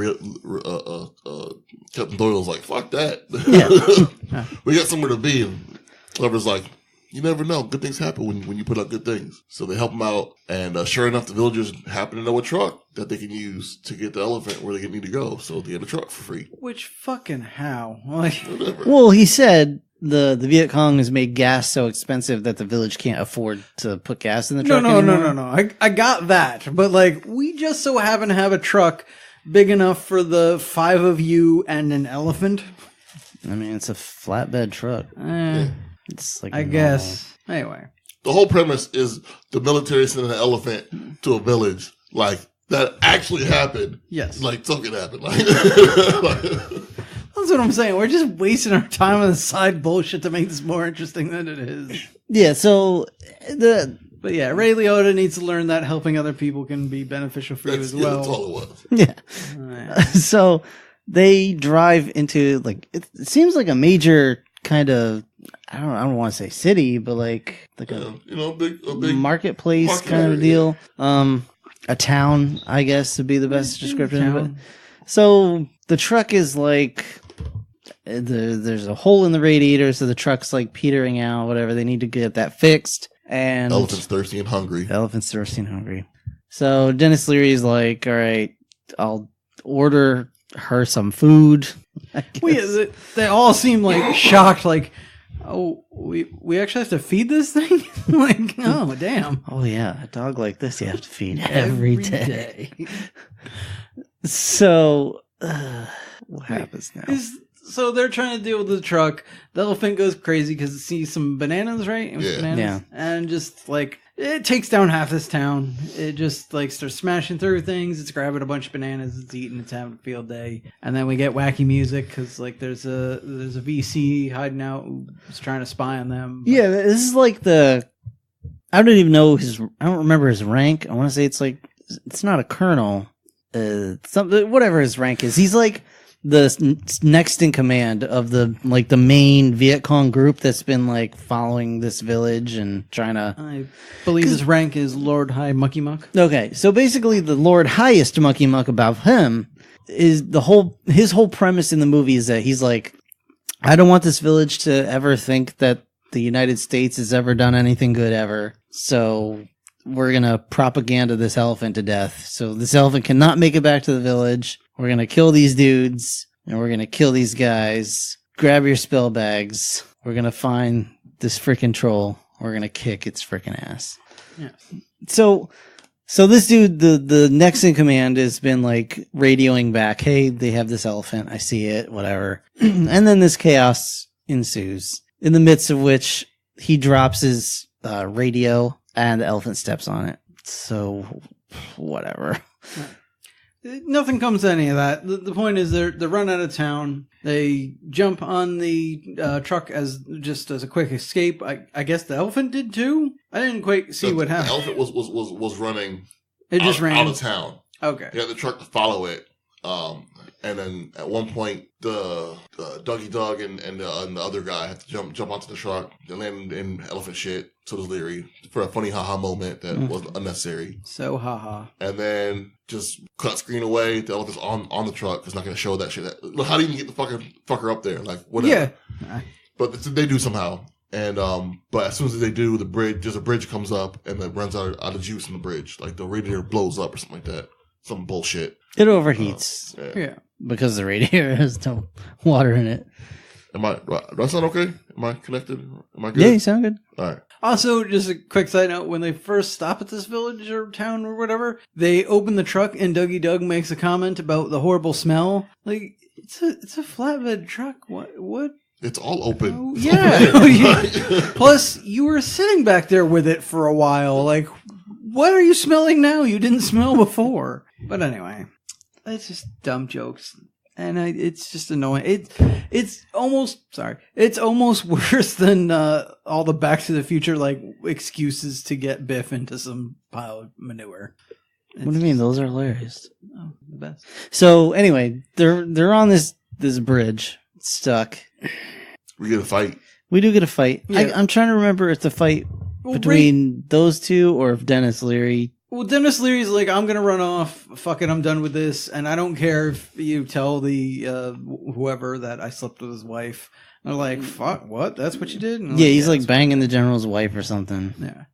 Captain Doyle's like, "Fuck that! Yeah. We got somewhere to be." And Glover's like, "You never know. Good things happen when you put out good things." So they help him out, and sure enough, the villagers happen to know a truck that they can use to get the elephant where they need to go. So they get a truck for free. Which fucking how? Like, Whatever. Well, he said the Viet Cong has made gas so expensive that the village can't afford to put gas in the truck anymore. No. I got that, but like, we just so happen to have a truck big enough for the 5 of you and an elephant. I mean, it's a flatbed truck. It's like I guess. Anyway. The whole premise is the military sending an elephant to a village. Like, that actually happened. Yes. Like, something happened. That's what I'm saying. We're just wasting our time on the side bullshit to make this more interesting than it is. Yeah, so But yeah, Ray Liotta needs to learn that helping other people can be beneficial for you as well. That's all it was. Yeah. So they drive into, like, it seems like a major kind of, I don't want to say city, but like a big marketplace market kind of area. deal. A town, I guess, would be the best description of it. So the truck is like, there's a hole in the radiator, so the truck's like petering out, whatever. They need to get that fixed. And Elephant's thirsty and hungry. Elephant's thirsty and hungry. So Dennis Leary's like, all right, I'll order her some food. Well, yeah, they all seem like shocked, like, oh, we actually have to feed this thing? Like, oh, damn. Oh, yeah, a dog like this you have to feed every day. So, what happens now? So they're trying to deal with the truck. The elephant goes crazy because it sees some bananas, right? It was Yeah. Bananas. Yeah. And just like, it takes down half this town. It just like starts smashing through things. It's grabbing a bunch of bananas. It's eating. It's having a field day. And then we get wacky music because like there's a VC hiding out who's trying to spy on them. Yeah, this is like I don't even know I don't remember his rank. I want to say it's not a colonel. Whatever his rank is. He's like the next in command of the main Viet Cong group that's been like following this village and trying to. I believe his rank is Lord High Mucky Muck. Okay, so basically the Lord Highest Mucky Muck above him is his whole premise in the movie is that he's like, I don't want this village to ever think that the United States has ever done anything good ever. So we're going to propaganda this elephant to death. So this elephant cannot make it back to the village. We're going to kill these dudes and we're going to kill these guys. Grab your spill bags. We're going to find this freaking troll. We're going to kick its freaking ass. Yeah. So this dude, the next in command, has been like radioing back, hey, they have this elephant. I see it, whatever. And then this chaos ensues, in the midst of which he drops his radio and the elephant steps on it. So, whatever. Nothing comes to any of that. The point is they're run out of town. They jump on the truck as a quick escape. I guess the elephant did too. I didn't quite see what happened. The elephant was running. It just ran out of town. Okay. He had the truck to follow it. And then at one point, the Dougie Doug and the other guy had to jump onto the truck and land in elephant shit. So does Leary for a funny haha moment that was unnecessary. So haha. And then just cut screen away. The elephant's on the truck. It's not going to show that shit. Look, how do you even get the fucker up there? Like whatever. Yeah. But they do somehow. And but as soon as they do, a bridge comes up and it runs out of juice in the bridge. Like the radiator blows up or something like that. Some bullshit. It overheats. Yeah. Because the radiator has no water in it. Do I sound okay? Am I connected? Am I good? Yeah, you sound good. All right. Also, just a quick side note, when they first stop at this village or town or whatever, they open the truck and Dougie Doug makes a comment about the horrible smell. Like, it's a flatbed truck. What? It's all open. Oh, yeah. Plus, you were sitting back there with it for a while. Like, what are you smelling now? You didn't smell before. But anyway, it's just dumb jokes. And it's just annoying. It's almost worse than all the Back to the Future like excuses to get Biff into some pile of manure. What do you mean? Those are hilarious. Oh, the best. So anyway, they're on this bridge, stuck. We get a fight. We do get a fight. Yeah. I'm trying to remember if the fight between those two or if Dennis Leary. Well, Dennis Leary's like, I'm going to run off. Fuck it, I'm done with this. And I don't care if you tell the whoever that I slept with his wife. And they're like, fuck, what? That's what you did? And Yeah, he's like banging the general's wife or something. Yeah.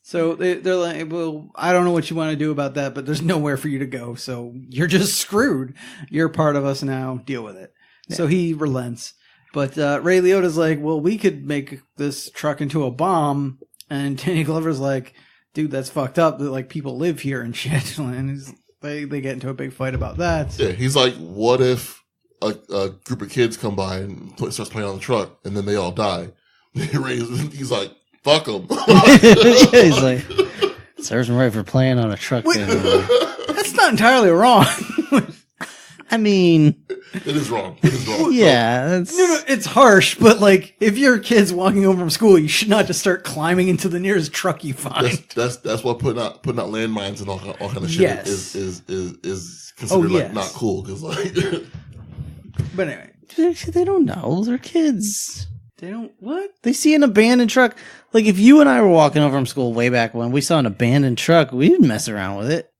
So they're like, well, I don't know what you want to do about that, but there's nowhere for you to go. So you're just screwed. You're part of us now. Deal with it. Yeah. So he relents. But Ray Liotta's like, well, we could make this truck into a bomb. And Danny Glover's like, dude, that's fucked up. That like people live here and shit. And they get into a big fight about that. Yeah, he's like, what if a group of kids come by and starts playing on the truck, and then they all die? He's like, fuck them. Yeah, he's like, serves him right for playing on a truck. That's not entirely wrong. I mean, it is wrong. It is wrong. Yeah, that's... No, it's harsh, but like, if your kid's walking home from school, you should not just start climbing into the nearest truck you find. That's why putting out landmines and all kind of shit is considered like not cool. Cause like, but anyway, they don't know. They're kids. They don't what? They see an abandoned truck. Like if you and I were walking home from school way back when, we saw an abandoned truck, we didn't mess around with it.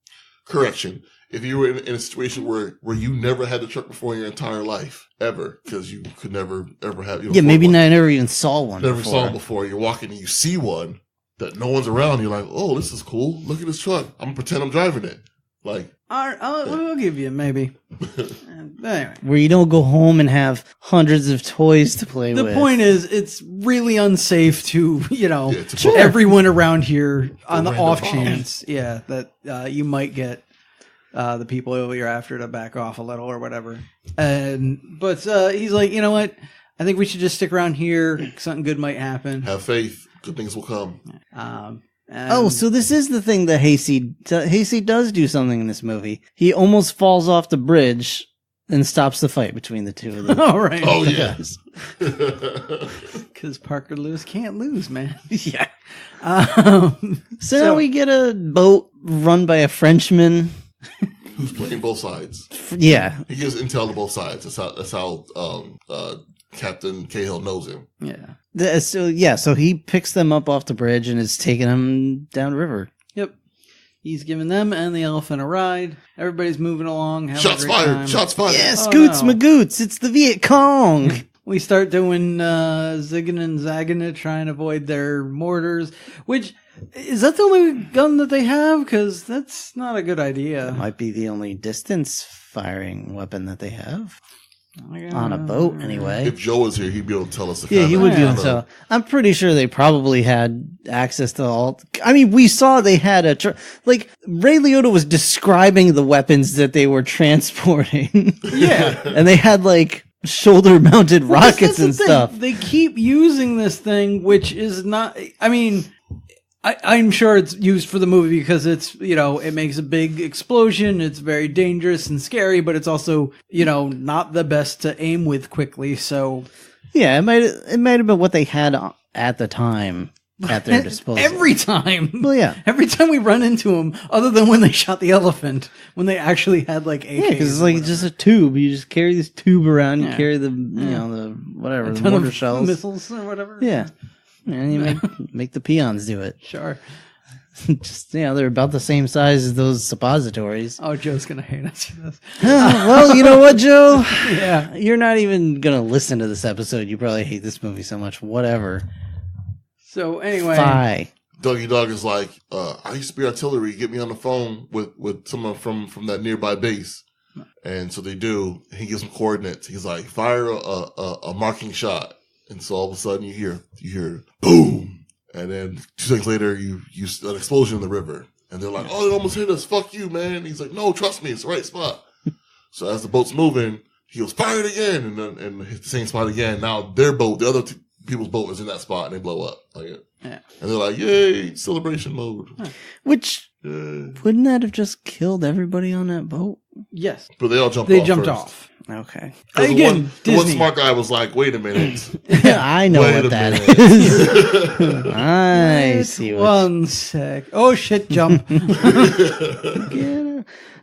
Correction. If you were in a situation where you never had the truck before in your entire life, ever, because you could never, ever have... Yeah, maybe I never even saw one Never saw one before. You're walking and you see one that no one's around. You're like, oh, this is cool. Look at this truck. I'm going to pretend I'm driving it. Like... I'll give you maybe. Anyway. Where you don't go home and have hundreds of toys to play with. The point is, it's really unsafe to, to everyone around here on the off chance, that you might get the people you're after to back off a little or whatever. But he's like, you know what? I think we should just stick around here. Something good might happen. Have faith. Good things will come. So this is the thing that Hayseed does do something in this movie. He almost falls off the bridge and stops the fight between the two of them. All right. Oh, yeah. Because Parker Lewis can't lose, man. Yeah. So now we get a boat run by a Frenchman. Who's playing both sides. Yeah. He gives intel to both sides. That's how Captain Cahill knows him. Yeah. So he picks them up off the bridge and is taking them downriver. Yep. He's giving them and the elephant a ride. Everybody's moving along. Shots fired. Time. Shots fired. Yeah, Scoots Magoots. It's the Viet Cong. We start doing zigging and zagging to try and avoid their mortars. Which, is that the only gun that they have? Because that's not a good idea. Might be the only distance firing weapon that they have. on a boat anyway. If Joe was here, he'd be able to tell us. Yeah, he would be able to tell. I'm pretty sure they probably had access to all. I mean, we saw they had like Ray Liotta was describing the weapons that they were transporting. Yeah, and they had like shoulder-mounted rockets and stuff. They keep using this thing, which is not. I mean. I'm sure it's used for the movie because it's, it makes a big explosion. It's very dangerous and scary, but it's also, not the best to aim with quickly. So, yeah, it might have been what they had at the time at their disposal. Every time. Well, yeah. Every time we run into them, other than when they shot the elephant, when they actually had like AKs. Yeah, because it's like just a tube. You just carry this tube around. You carry the, the whatever, the mortar shells. Missiles or whatever. Yeah. And you make the peons do it. Sure. Just, they're about the same size as those suppositories. Oh, Joe's going to hate us for this. Well, you know what, Joe? Yeah. You're not even going to listen to this episode. You probably hate this movie so much. Whatever. So, anyway. Bye. Dougie Dog is like, I used to be artillery. Get me on the phone with someone from that nearby base. And so they do. He gives them coordinates. He's like, fire a marking shot. And so all of a sudden you hear boom, and then 2 seconds later you an explosion in the river, and they're like, "Oh, it almost hit us! Fuck you, man!" And he's like, "No, trust me, it's the right spot." So as the boat's moving, he goes, "Fire it again," and hit the same spot again. Now their boat, the other people's boat, is in that spot, and they blow up. And they're like, "Yay, celebration mode!" Which wouldn't that have just killed everybody on that boat? Yes, but they all jumped. They off jumped first. off. Okay. Again, the one smart guy was like, "Wait a minute." I know what that is. I see what. One sec. Oh shit! Jump.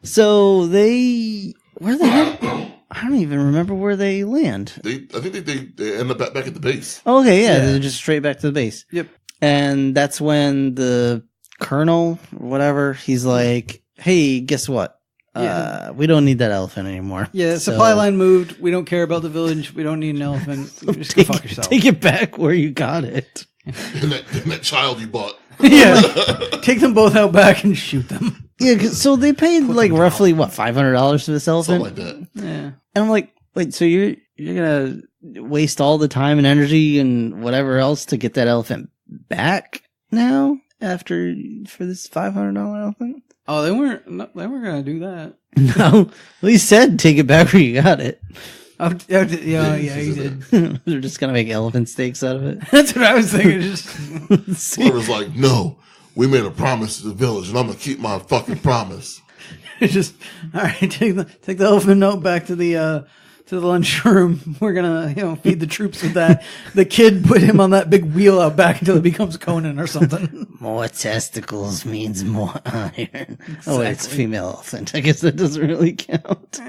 So where the heck? I don't even remember where they land. I think they end up back at the base. Okay, yeah, they're just straight back to the base. Yep. And that's when the colonel, or whatever, he's like, "Hey, guess what? We don't need that elephant anymore." Yeah, supply line moved. We don't care about the village. We don't need an elephant. Just go fuck yourself. Take it back where you got it. And that child you bought. Yeah. Take them both out back and shoot them. Yeah, so they paid like roughly $500 for this elephant. Something like that. Yeah. And I'm like, wait, so you're gonna waste all the time and energy and whatever else to get that elephant back now for this $500 elephant? Oh, they weren't gonna do that. No, well, he said take it back where you got it. Oh, yeah, he did. They're just gonna make elephant steaks out of it. That's what I was thinking. Just Whoever's like, "No, we made a promise to the village, and I'm gonna keep my fucking promise." just all right. Take the elephant note back to the lunchroom. We're gonna feed the troops with that. The kid put him on that big wheel out back until it becomes Conan or something. More testicles means more iron. Exactly. Oh wait, it's a female elephant. I guess that doesn't really count.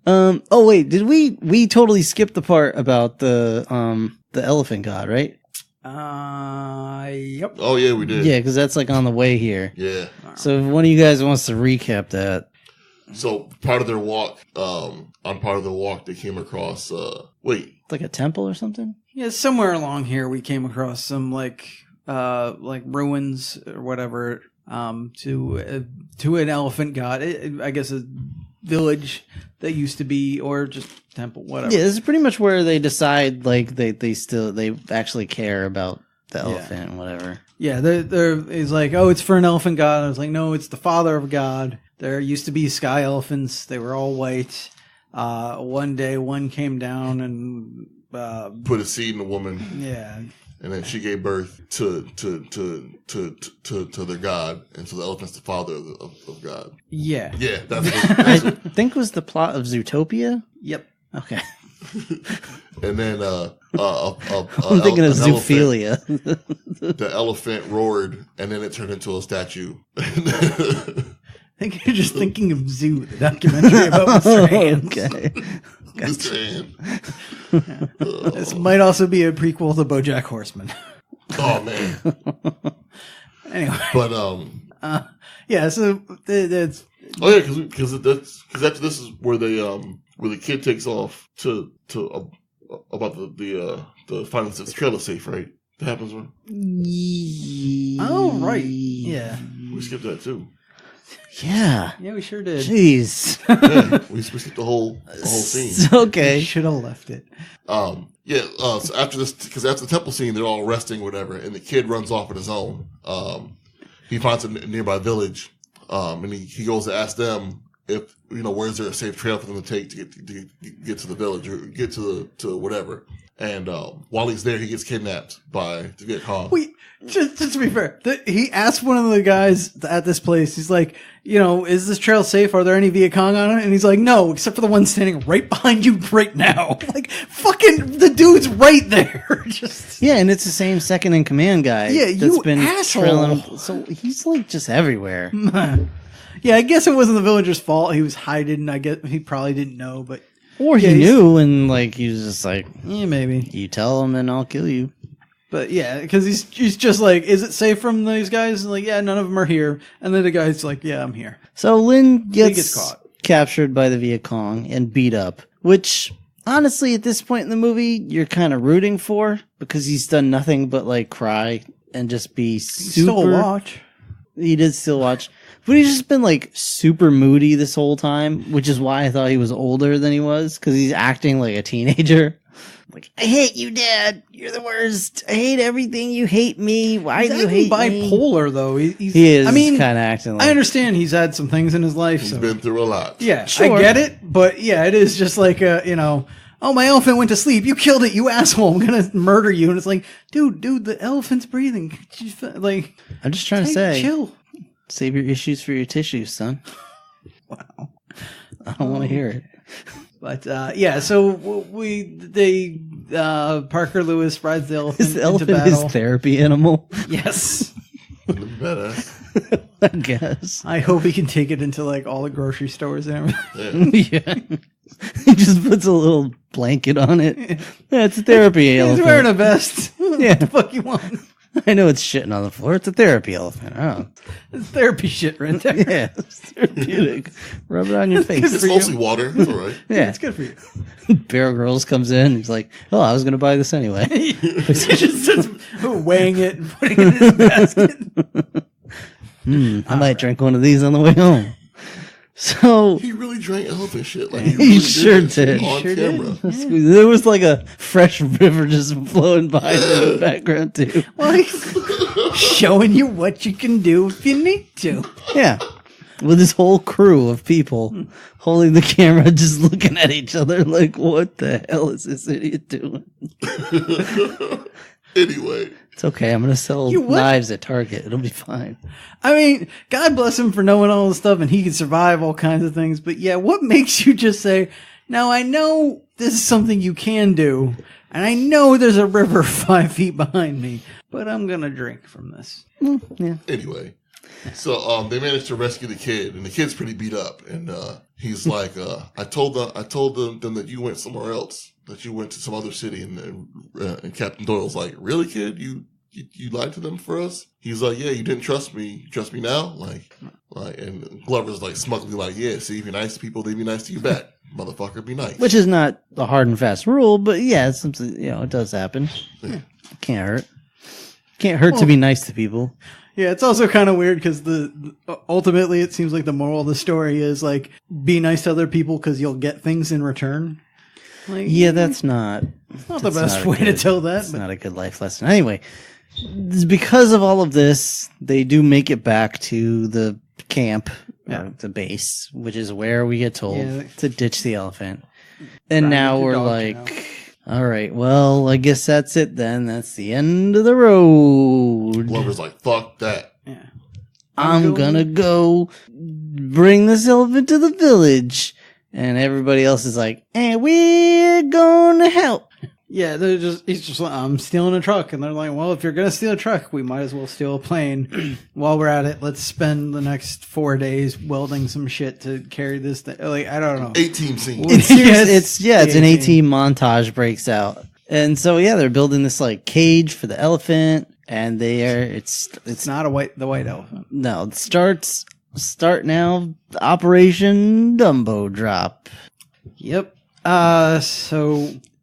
Oh wait, did we totally skipped the part about the elephant god, right? Yep. Oh yeah, we did. Yeah, because that's like on the way here. Yeah. So if one of you guys wants to recap that. So part of their walk, they came across. Like a temple or something? Yeah, somewhere along here we came across some like ruins or whatever to an elephant god. I guess a village that used to be, or just temple, whatever. Yeah, this is pretty much where they decide like they actually care about the elephant and whatever. Yeah, he's like, oh, it's for an elephant god. I was like, no, it's the father of God. There used to be sky elephants. They were all white. One day, one came down and put a seed in a woman. Yeah, and then she gave birth to their god, and so the elephant's the father of God. Yeah, yeah. That's I think was the plot of Zootopia. Yep. Okay. And then I'm thinking of Zoophilia. The elephant roared, and then it turned into a statue. I think you're just thinking of Zoo, the documentary about Mr. Hands. Okay. Mr. Hands. This might also be a prequel to BoJack Horseman. Oh man. Anyway, but yeah. So that's because after this is where the kid takes off to about the finding the trailer safe, right? That happens when. Oh right, yeah. We skipped that too. Yeah. Yeah, we sure did. Jeez. Yeah, we skipped the whole scene. Okay. Should have left it. So after this, because after the temple scene, they're all resting, whatever, and the kid runs off on his own. He finds a nearby village, and he goes to ask them if, where's there a safe trail for them to take to get to the village or get to whatever. And while he's there, he gets kidnapped by the Viet Cong. Wait, just to be fair, he asked one of the guys at this place, he's like, is this trail safe? Are there any Viet Cong on it? And he's like, no, except for the one standing right behind you right now. Like, fucking, the dude's right there. Just Yeah, and it's the same second in command guy. Yeah, you asshole. trailing him. So he's like just everywhere. Yeah, I guess it wasn't the villager's fault. He was hiding. I guess he probably didn't know, but Or he knew, and like he was just like, yeah, maybe. you tell him and I'll kill you. But yeah, because he's just like, is it safe from these guys? And like, yeah, none of them are here. And then the guy's like, yeah, I'm here. So Lin gets caught. captured by the Viet Cong and beat up, which honestly, at this point in the movie, you're kind of rooting for because he's done nothing but like cry and just be super. Still watch. He did still watch, but he's just been like super moody this whole time, which is why I thought he was older than he was because he's acting like a teenager. Like, I hate you, Dad. You're the worst. I hate everything. You hate me. Why do you hate me? Bipolar, though. He is. I mean, kind of acting like. I understand he's had some things in his life. He's been through a lot. Yeah, Sure. I get it, but yeah, it is just like oh, my elephant went to sleep. You killed it, you asshole. I'm gonna murder you. And it's like, dude, the elephant's breathing. Like, I'm just trying to say, chill. Save your issues for your tissues, son. Wow. I don't want to hear it. But yeah, so Parker Lewis rides the elephant Is the elephant into his battle. therapy animal? Yes. Badass. I guess. I hope he can take it into like all the grocery stores and everything. Yeah. Yeah. He just puts a little blanket on it. Yeah, it's a therapy elephant. He's wearing a vest. Yeah. What the fuck you want? I know it's shitting on the floor. It's a therapy elephant. Oh. It's therapy shit right there. Yeah, it's therapeutic. Rub it on your face. It's mostly water. It's all right. Yeah. It's good for you. Bear Grylls comes in. He's like, oh, I was going to buy this anyway. He just sits weighing it and putting it in his basket. I might drink one of these on the way home. So He really drank elephant shit. Like, He really sure it did. On Sure did. camera. there was like a fresh river just flowing by in the background too. Like, showing you what you can do if you need to. Yeah. With this whole crew of people holding the camera, just looking at each other like, what the hell is this idiot doing? Anyway. It's okay. I'm going to sell You what? knives at Target. It'll be fine. I mean, God bless him for knowing all this stuff and he can survive all kinds of things. But yeah, what makes you just say, now I know this is something you can do, and I know there's a river 5 feet behind me, but I'm going to drink from this. Yeah. Anyway. So they managed to rescue the kid, and the kid's pretty beat up. And he's like, I told them that you went somewhere else, that you went to some other city. And Captain Doyle's like, really, kid? You lied to them for us? He's like, yeah, you didn't trust me. You trust me now? Like, and Glover's like smugly like, yeah, see, if you're nice to people, they be nice to you back. Motherfucker, be nice. Which is not a hard and fast rule, but yeah, it's something, it does happen. It can't hurt. Can't hurt to be nice to people. Yeah, it's also kind of weird because ultimately it seems like the moral of the story is like, be nice to other people because you'll get things in return. Like, Yeah, that's not not the that's best not a way to good- tell that. It's But not a good life lesson. Anyway, because of all of this, they do make it back to the camp, the base, which is where we get told to ditch the elephant. And Ride now with your we're dog like, all right, well, I guess that's it then. That's the end of the road. Glover's like, fuck that. yeah. I'm gonna go bring this elephant to the village. And everybody else is like, and we're gonna help. Yeah, he's just like, I'm stealing a truck. And they're like, well, if you're going to steal a truck, we might as well steal a plane. While we're at it, let's spend the next 4 days welding some shit to carry this thing. Like, I don't know. 18 scenes. It's an 18 montage breaks out. And so, they're building this like cage for the elephant. And It's not the white elephant. No, it start now, Operation Dumbo Drop. Yep. So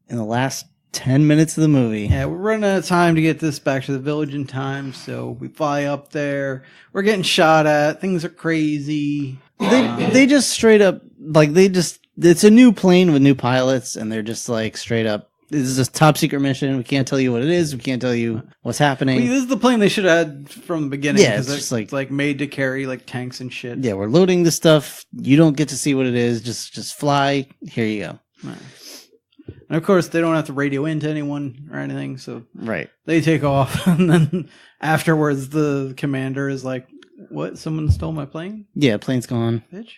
In the last 10 minutes of the movie. Yeah, we're running out of time to get this back to the village in time, so we fly up there. We're getting shot at. Things are crazy. They just straight up, like, it's a new plane with new pilots, and they're just like straight up, this is a top secret mission. We can't tell you what it is. We can't tell you what's happening. This is the plane they should have had from the beginning. Yeah, it's because just like made to carry like tanks and shit. Yeah, we're loading this stuff. You don't get to see what it is. Just fly. Here you go. Right. And of course, they don't have to radio into anyone or anything, so right. They take off, and then afterwards, the commander is like, "What? Someone stole my plane? Yeah, plane's gone, bitch!"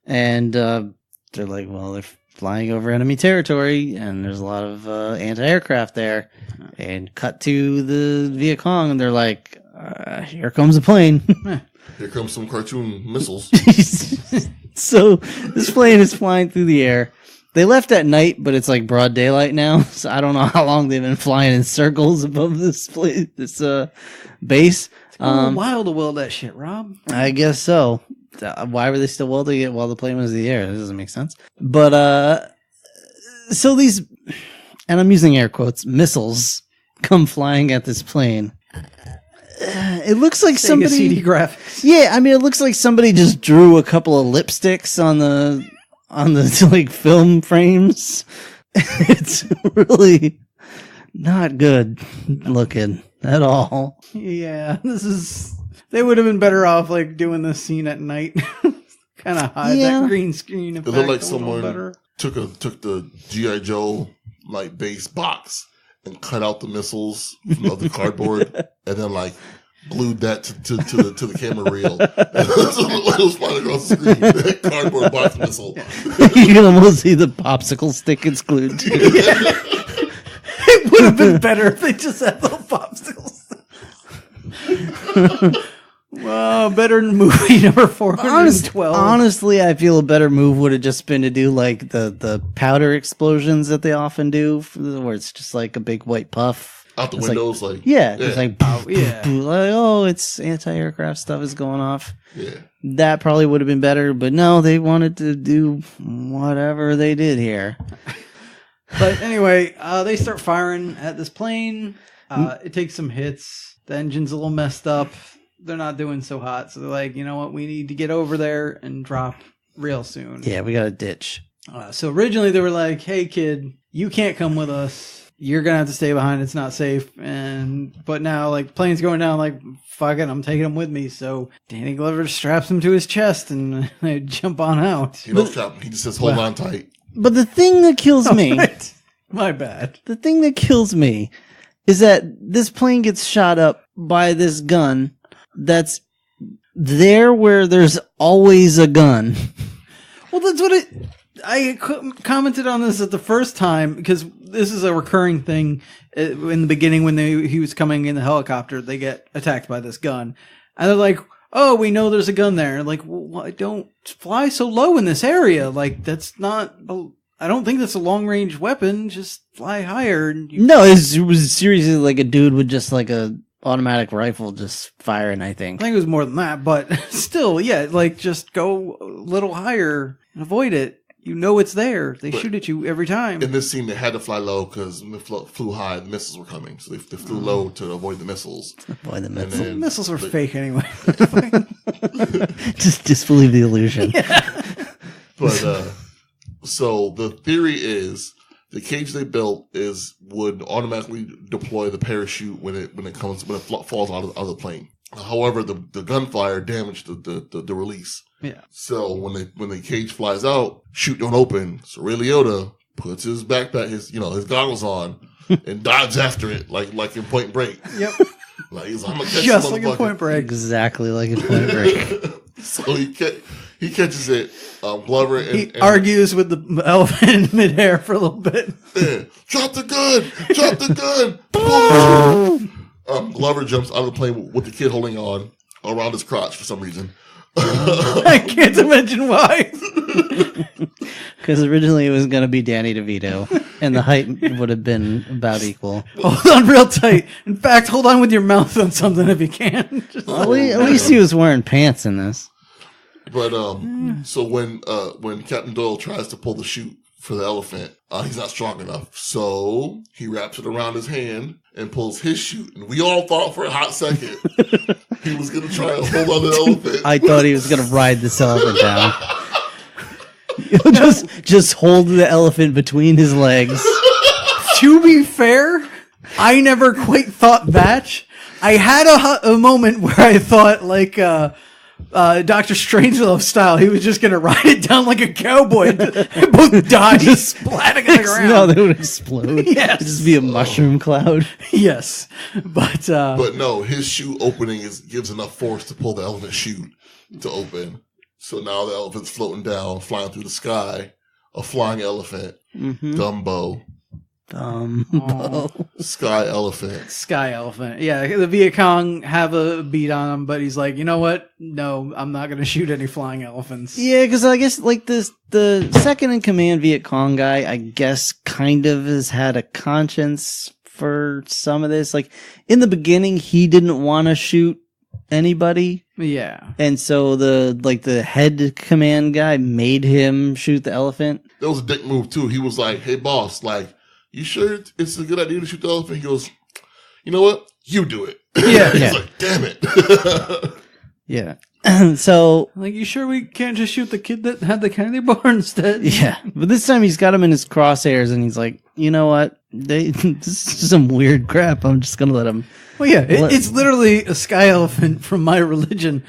And they're like, "Well, they're flying over enemy territory, and there's a lot of anti-aircraft there." And cut to the Viet Cong, and they're like, "Here comes a plane." Here comes some cartoon missiles. So this plane is flying through the air. They left at night, but it's like broad daylight now, so I don't know how long they've been flying in circles above this place, this base. It's going wild to weld that shit, Rob. I guess so. Why were they still welding it while the plane was in the air? That doesn't make sense. But so these, and I'm using air quotes, missiles come flying at this plane. It looks like somebody CD graphics. Yeah, I mean, it looks like somebody just drew a couple of lipsticks on the like film frames. It's really not good looking at all. Yeah, they would have been better off like doing this scene at night. Kind of hide that green screen effect. It looked like someone took the G.I. Joe like base box and cut out the missiles from the cardboard and then like glued that to the camera reel. And it was flying across the screen. That cardboard box missile. You can almost see the popsicle stick it's glued to. It would have been better if they just had the popsicles. Well, better than movie number 412. Honestly, I feel a better move would have just been to do like the powder explosions that they often do, where it's just like a big white puff. Out the it's windows, like it's like, like, it's anti-aircraft stuff is going off. Yeah. That probably would have been better, but no, they wanted to do whatever they did here. But anyway, they start firing at this plane. It takes some hits. The engine's a little messed up. They're not doing so hot, so they're like, you know what, we need to get over there and drop real soon. Yeah, we got to ditch. So originally they were like, hey kid, you can't come with us. You're going to have to stay behind. It's not safe. But now, like, plane's going down, like, fuck it, I'm taking him with me. So Danny Glover straps him to his chest and they jump on out. He don't strap him. He just says, hold on tight. But the thing that kills me... Right. My bad. The thing that kills me is that this plane gets shot up by this gun that's there where there's always a gun. Well, that's what I commented on this at the first time because this is a recurring thing in the beginning when he was coming in the helicopter. They get attacked by this gun, and they're like, "Oh, we know there's a gun there." Like, well, don't fly so low in this area. Like, that's not. I don't think that's a long range weapon. Just fly higher. No, it was seriously like a dude with just like a automatic rifle just firing. I think it was more than that, but still, yeah. Like, just go a little higher and avoid it. You know it's there. They shoot at you every time. In this scene, they had to fly low because when they flew high, the missiles were coming. So they flew low to avoid the missiles. Avoid the missiles. The missiles were fake anyway. Just disbelieve the illusion. Yeah. But so the theory is the cage they built would automatically deploy the parachute when it falls out of the plane. However, the gunfire damaged the release. Yeah. So when the cage flies out, chute don't open. So Ray Liotta puts his backpack, his goggles on, and dives after it like in Point Break. Yep. Like he's like, I'm gonna catch just like in Point Break. Exactly like in Point Break. So he catches it. Glover he argues with the elephant in midair for a little bit. Yeah. Drop the gun! Drop the gun! Glover jumps out of the plane with the kid holding on around his crotch for some reason. I can't imagine why. Because originally it was going to be Danny DeVito, and the height would have been about equal. Hold on real tight. In fact, hold on with your mouth on something if you can. At least he was wearing pants in this. But so when Captain Doyle tries to pull the chute for the elephant. He's not strong enough. So he wraps it around his hand and pulls his chute. And we all thought for a hot second he was going to try and hold on to the elephant. I thought he was going to ride this elephant down. just hold the elephant between his legs. To be fair, I never quite thought that. I had a moment where I thought, like, Dr. Strangelove style, he was just going to ride it down like a cowboy and both die just splatting on the ground. No, they would explode. Yes. It'd just be a mushroom cloud. Yes. But no, his chute opening gives enough force to pull the elephant chute to open. So now the elephant's floating down, flying through the sky. A flying elephant. Mm-hmm. Dumbo. Sky elephant. Sky elephant. Yeah, the Viet Cong have a beat on him, but he's like, you know what? No, I'm not going to shoot any flying elephants. Yeah, because I guess like the second in command Viet Cong guy, I guess kind of has had a conscience for some of this. Like in the beginning, he didn't want to shoot anybody. Yeah. And so the head command guy made him shoot the elephant. That was a dick move too. He was like, hey boss, like, you sure it's a good idea to shoot the elephant? He goes, you know what? You do it. Yeah. He's like, damn it. Yeah. So, like, you sure we can't just shoot the kid that had the candy bar instead? Yeah. But this time he's got him in his crosshairs and he's like, you know what? This is some weird crap. I'm just going to let him. Well, yeah, it's literally a sky elephant from my religion.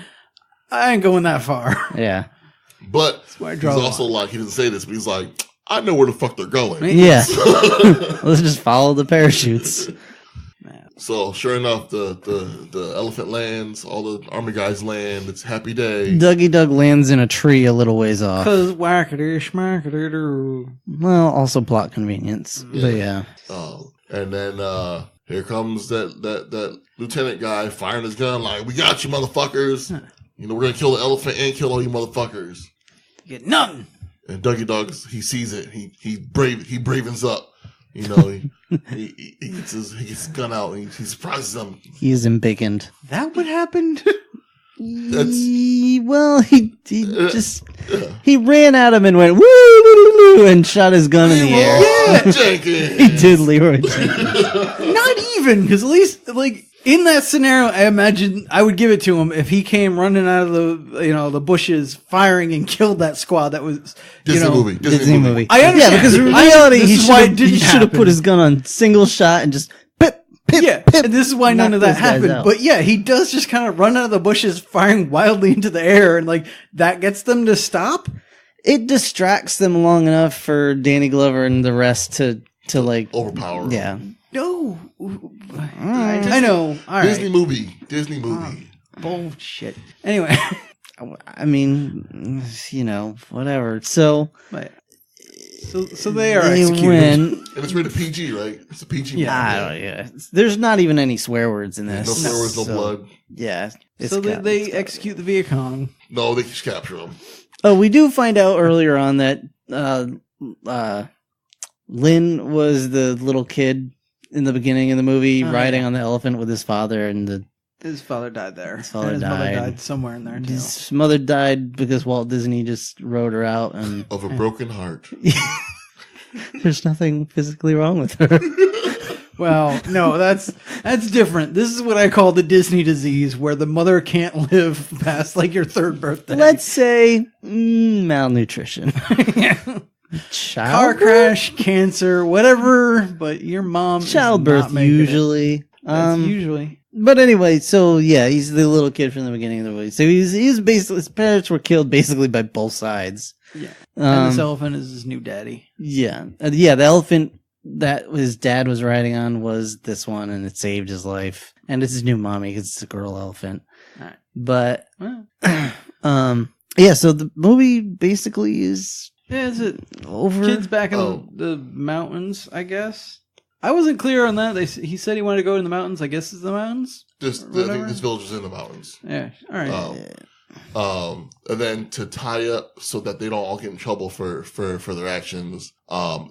I ain't going that far. Yeah. But I he's also like, he didn't say this, but he's like, I know where the fuck they're going. Yeah. Let's just follow the parachutes. So sure enough, the elephant lands, all the army guys land, it's happy day. Dougie Doug lands in a tree a little ways off. Cause whackity schmackity. Well, also plot convenience. Yeah. But yeah. And then here comes that lieutenant guy firing his gun like, we got you motherfuckers. You know, we're gonna kill the elephant and kill all you motherfuckers. You get nothing. And Dougie Doug, he sees it. He bravens up. You know, he gets his gun out and he surprises them. He is embiggened. That what happened? He ran at him and went woo and shot his gun in the air. Yeah, Jenkins. He did Leroy Jenkins. Not even, because at least like in that scenario, I imagine I would give it to him if he came running out of the bushes, firing and killed that squad. That was Disney movie. I understand. Yeah, because in reality, he should have put his gun on single shot and just pip. Yeah, and this is why none of that happened. But yeah, he does just kind of run out of the bushes, firing wildly into the air, and like that gets them to stop. It distracts them long enough for Danny Glover and the rest to like overpower. Yeah. No, I know. All Disney movie. Bullshit. Anyway, I mean, you know, whatever. So they are executed. And it's rated PG, right? It's a PG movie. Yeah. There's not even any swear words in this. No swear words, no blood. Yeah. So they execute the Viet Cong. No, they just capture them. Oh, we do find out earlier on that Lynn was the little kid in the beginning of the movie riding on the elephant with his father, and his father died there. His mother died somewhere in there too. His mother died because Walt Disney just rode her out and of a broken heart. There's nothing physically wrong with her. Well, no, that's different. This is what I call the Disney disease, where the mother can't live past like your third birthday. Let's say malnutrition. Car crash, cancer, whatever, but your mom childbirth usually. Usually. But anyway, so yeah, he's the little kid from the beginning of the movie. So he's basically, his parents were killed basically by both sides. Yeah. And this elephant is his new daddy. Yeah. The elephant that his dad was riding on was this one, and it saved his life. And it's his new mommy because it's a girl elephant. All right. But yeah, so the movie basically is is it over? Kids back in the mountains, I guess. I wasn't clear on that. He said he wanted to go in the mountains. I guess it's the mountains. I think this village is in the mountains. Yeah. All right. And then to tie up so that they don't all get in trouble for their actions,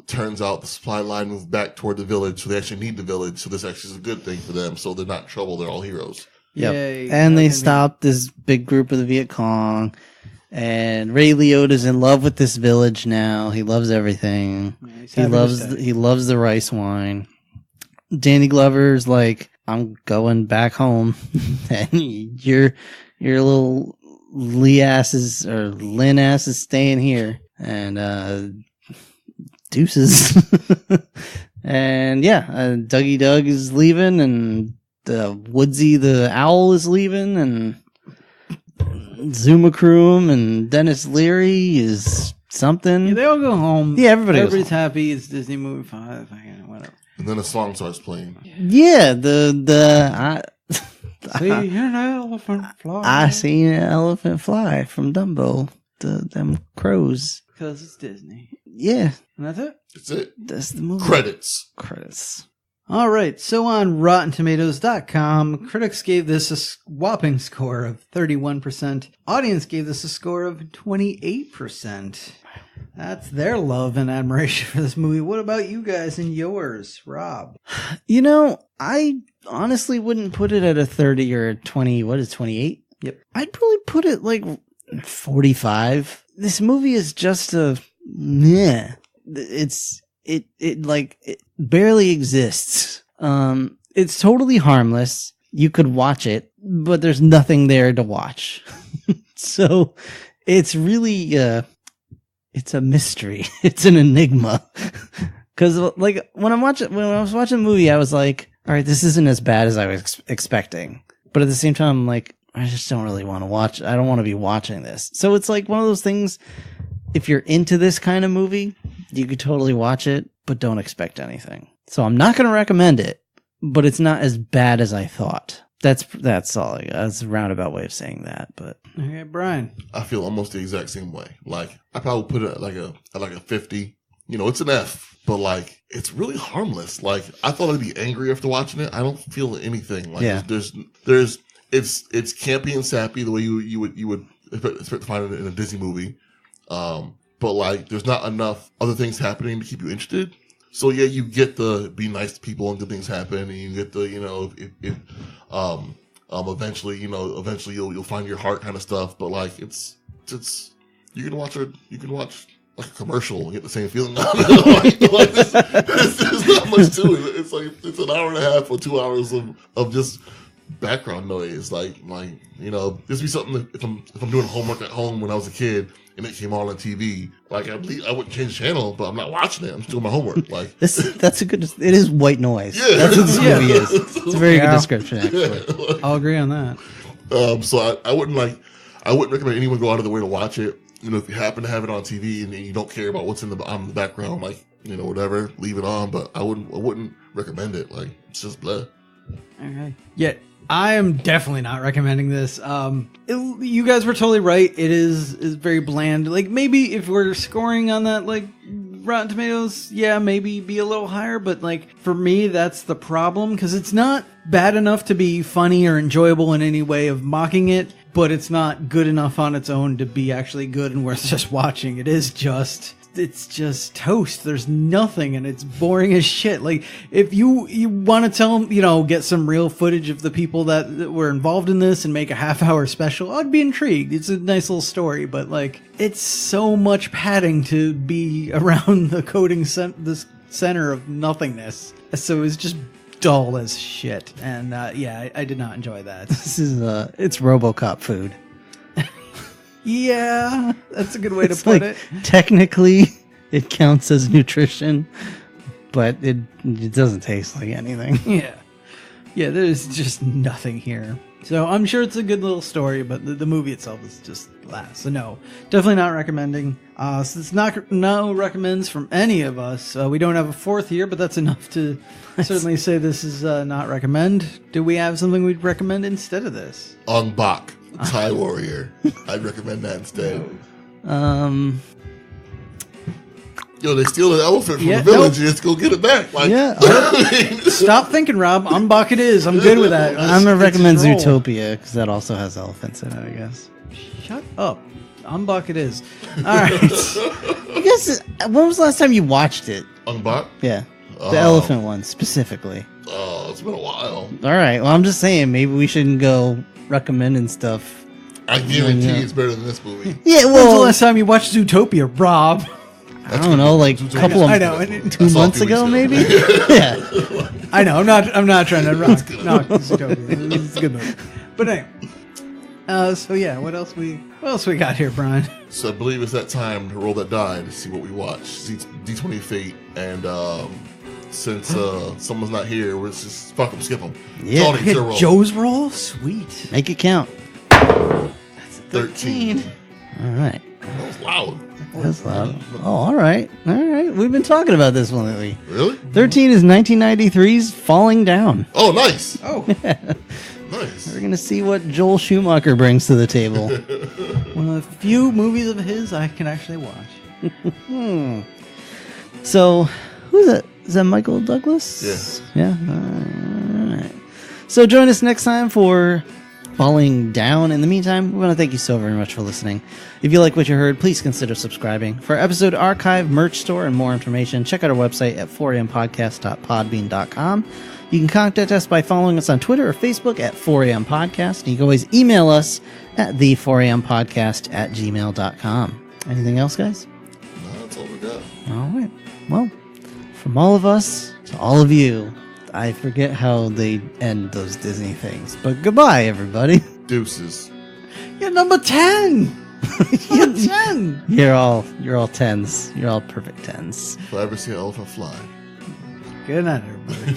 turns out the supply line moved back toward the village, so they actually need the village. So this actually is a good thing for them. So they're not in trouble. They're all heroes. Yep. Yay. And they stopped this big group of the Viet Cong. And Ray Liotta's in love with this village now. He loves everything. Yeah, he loves the rice wine. Danny Glover's like, I'm going back home, and your little Lynn ass is staying here, and deuces. And yeah, Dougie Doug is leaving, and Woodsy the owl is leaving, and Zuma Kroom and Dennis Leary is something. Yeah, they all go home. Yeah, everybody's goes happy. It's Disney Movie 5. Whatever. And then a song starts playing. Yeah, See an elephant fly. I see an elephant fly from Dumbo. Them crows. Because it's Disney. Yeah, And that's it. That's it. that's the movie. Credits. All right. So on RottenTomatoes.com, critics gave this a whopping score of 31%. Audience gave this a score of 28%. That's their love and admiration for this movie. What about you guys and yours, Rob? You know, I honestly wouldn't put it at a 30 or a 20. What is 28? Yep. I'd probably put it like 45. This movie is just a meh. It barely exists. It's totally harmless. You could watch it, but there's nothing there to watch. So it's really it's a mystery. It's an enigma. Because like when I was watching the movie, I was like, all right, this isn't as bad as I was expecting. But at the same time, I'm like, I just don't really want to watch. I don't want to be watching this. So it's like one of those things. If you're into this kind of movie, you could totally watch it, but don't expect anything. So I'm not going to recommend it, but it's not as bad as I thought. That's all. That's a roundabout way of saying that. But Okay, Brian. I feel almost the exact same way. Like I probably put it at like a 50. You know, it's an F, but like it's really harmless. Like I thought I'd be angry after watching it. I don't feel anything. Like there's it's campy and sappy the way you would expect to find it in a Disney movie. But like there's not enough other things happening to keep you interested. So yeah, you get the be nice to people and good things happen, and you get the, you know, eventually you'll find your heart kind of stuff. But like it's you can watch like a commercial and get the same feeling. like there's not much to it. It's like it's an hour and a half or 2 hours of just background noise. Like you know, this would be something that if I'm doing homework at home when I was a kid and it came on TV, like I wouldn't change the channel, but I'm not watching it. I'm just doing my homework. Like that's a good. It is white noise. Yeah. That's what this movie is. It's a very good description, actually. Yeah. I'll agree on that. So I wouldn't recommend anyone go out of the way to watch it. You know, if you happen to have it on TV and you don't care about what's on the background, like, you know, whatever, leave it on. But I wouldn't recommend it. Like, it's just blah. Okay. Yeah, I am definitely not recommending this. You guys were totally right. It is very bland. Like maybe if we're scoring on that, like Rotten Tomatoes, yeah, maybe be a little higher. But like for me, that's the problem because it's not bad enough to be funny or enjoyable in any way of mocking it, but it's not good enough on its own to be actually good and worth just watching. It's just toast. There's nothing, and it's boring as shit. Like, if you want to tell them, you know, get some real footage of the people that were involved in this and make a half-hour special, I'd be intrigued. It's a nice little story, but, like, it's so much padding to be around the coding this center of nothingness. So it's just dull as shit. And, yeah, I did not enjoy that. This is, it's RoboCop food. Yeah, that's a good way to put it. Technically, it counts as nutrition, but it doesn't taste like anything. Yeah, there's just nothing here. So I'm sure it's a good little story, but the movie itself is just last. So no, definitely not recommending. So it's no recommends from any of us. We don't have a fourth here, but that's enough to certainly say this is not recommend. Do we have something we'd recommend instead of this? Ong Bak, Thai Warrior. I'd recommend that instead. Yo, they steal an elephant from the village and just go get it back. Like, Stop thinking, Rob. Umbach it is. I'm good with that. I'm going to recommend Zootopia because that also has elephants in it, I guess. Shut up. Umbach it is. All right. I guess, when was the last time you watched it? Ong Bak? Yeah. The elephant one, specifically. Oh, it's been a while. All right. Well, I'm just saying, maybe we shouldn't go recommending stuff I guarantee it's better than this movie. Yeah, When's the well, last time you watched Zootopia, Rob? I don't know, like a couple of I know. 2 months ago, maybe. Yeah. I know. I'm not trying to knock Zootopia. It's a good movie. But anyway. So yeah, what else we got here, Brian? So I believe it's that time to roll that die to see what we watch. D20 Fate, and since someone's not here, we're just fuck them, skip them. Yeah. Hit Joe's roll? Sweet. Make it count. That's a 13. All right. That was loud. That's loud. Oh, all right. All right. We've been talking about this one lately. Really? 13 is 1993's Falling Down. Oh, nice. Oh. Nice. We're going to see what Joel Schumacher brings to the table. One of the few movies of his I can actually watch. So, who's that? Is that Michael Douglas? Yes. Yeah. All right. So join us next time for Falling Down. In the meantime, we want to thank you so very much for listening. If you like what you heard, please consider subscribing. For our episode archive, merch store, and more information, check out our website at 4ampodcast.podbean.com. You can contact us by following us on Twitter or Facebook at 4ampodcast. You can always email us at the4ampodcast@gmail.com. Anything else, guys? No, that's all we got. All right. Well, from all of us to all of you, I forget how they end those Disney things. But goodbye, everybody. Deuces. You're number 10. Number 10. You're all tens. You're all perfect tens. If I ever see an elephant fly. Good night, everybody.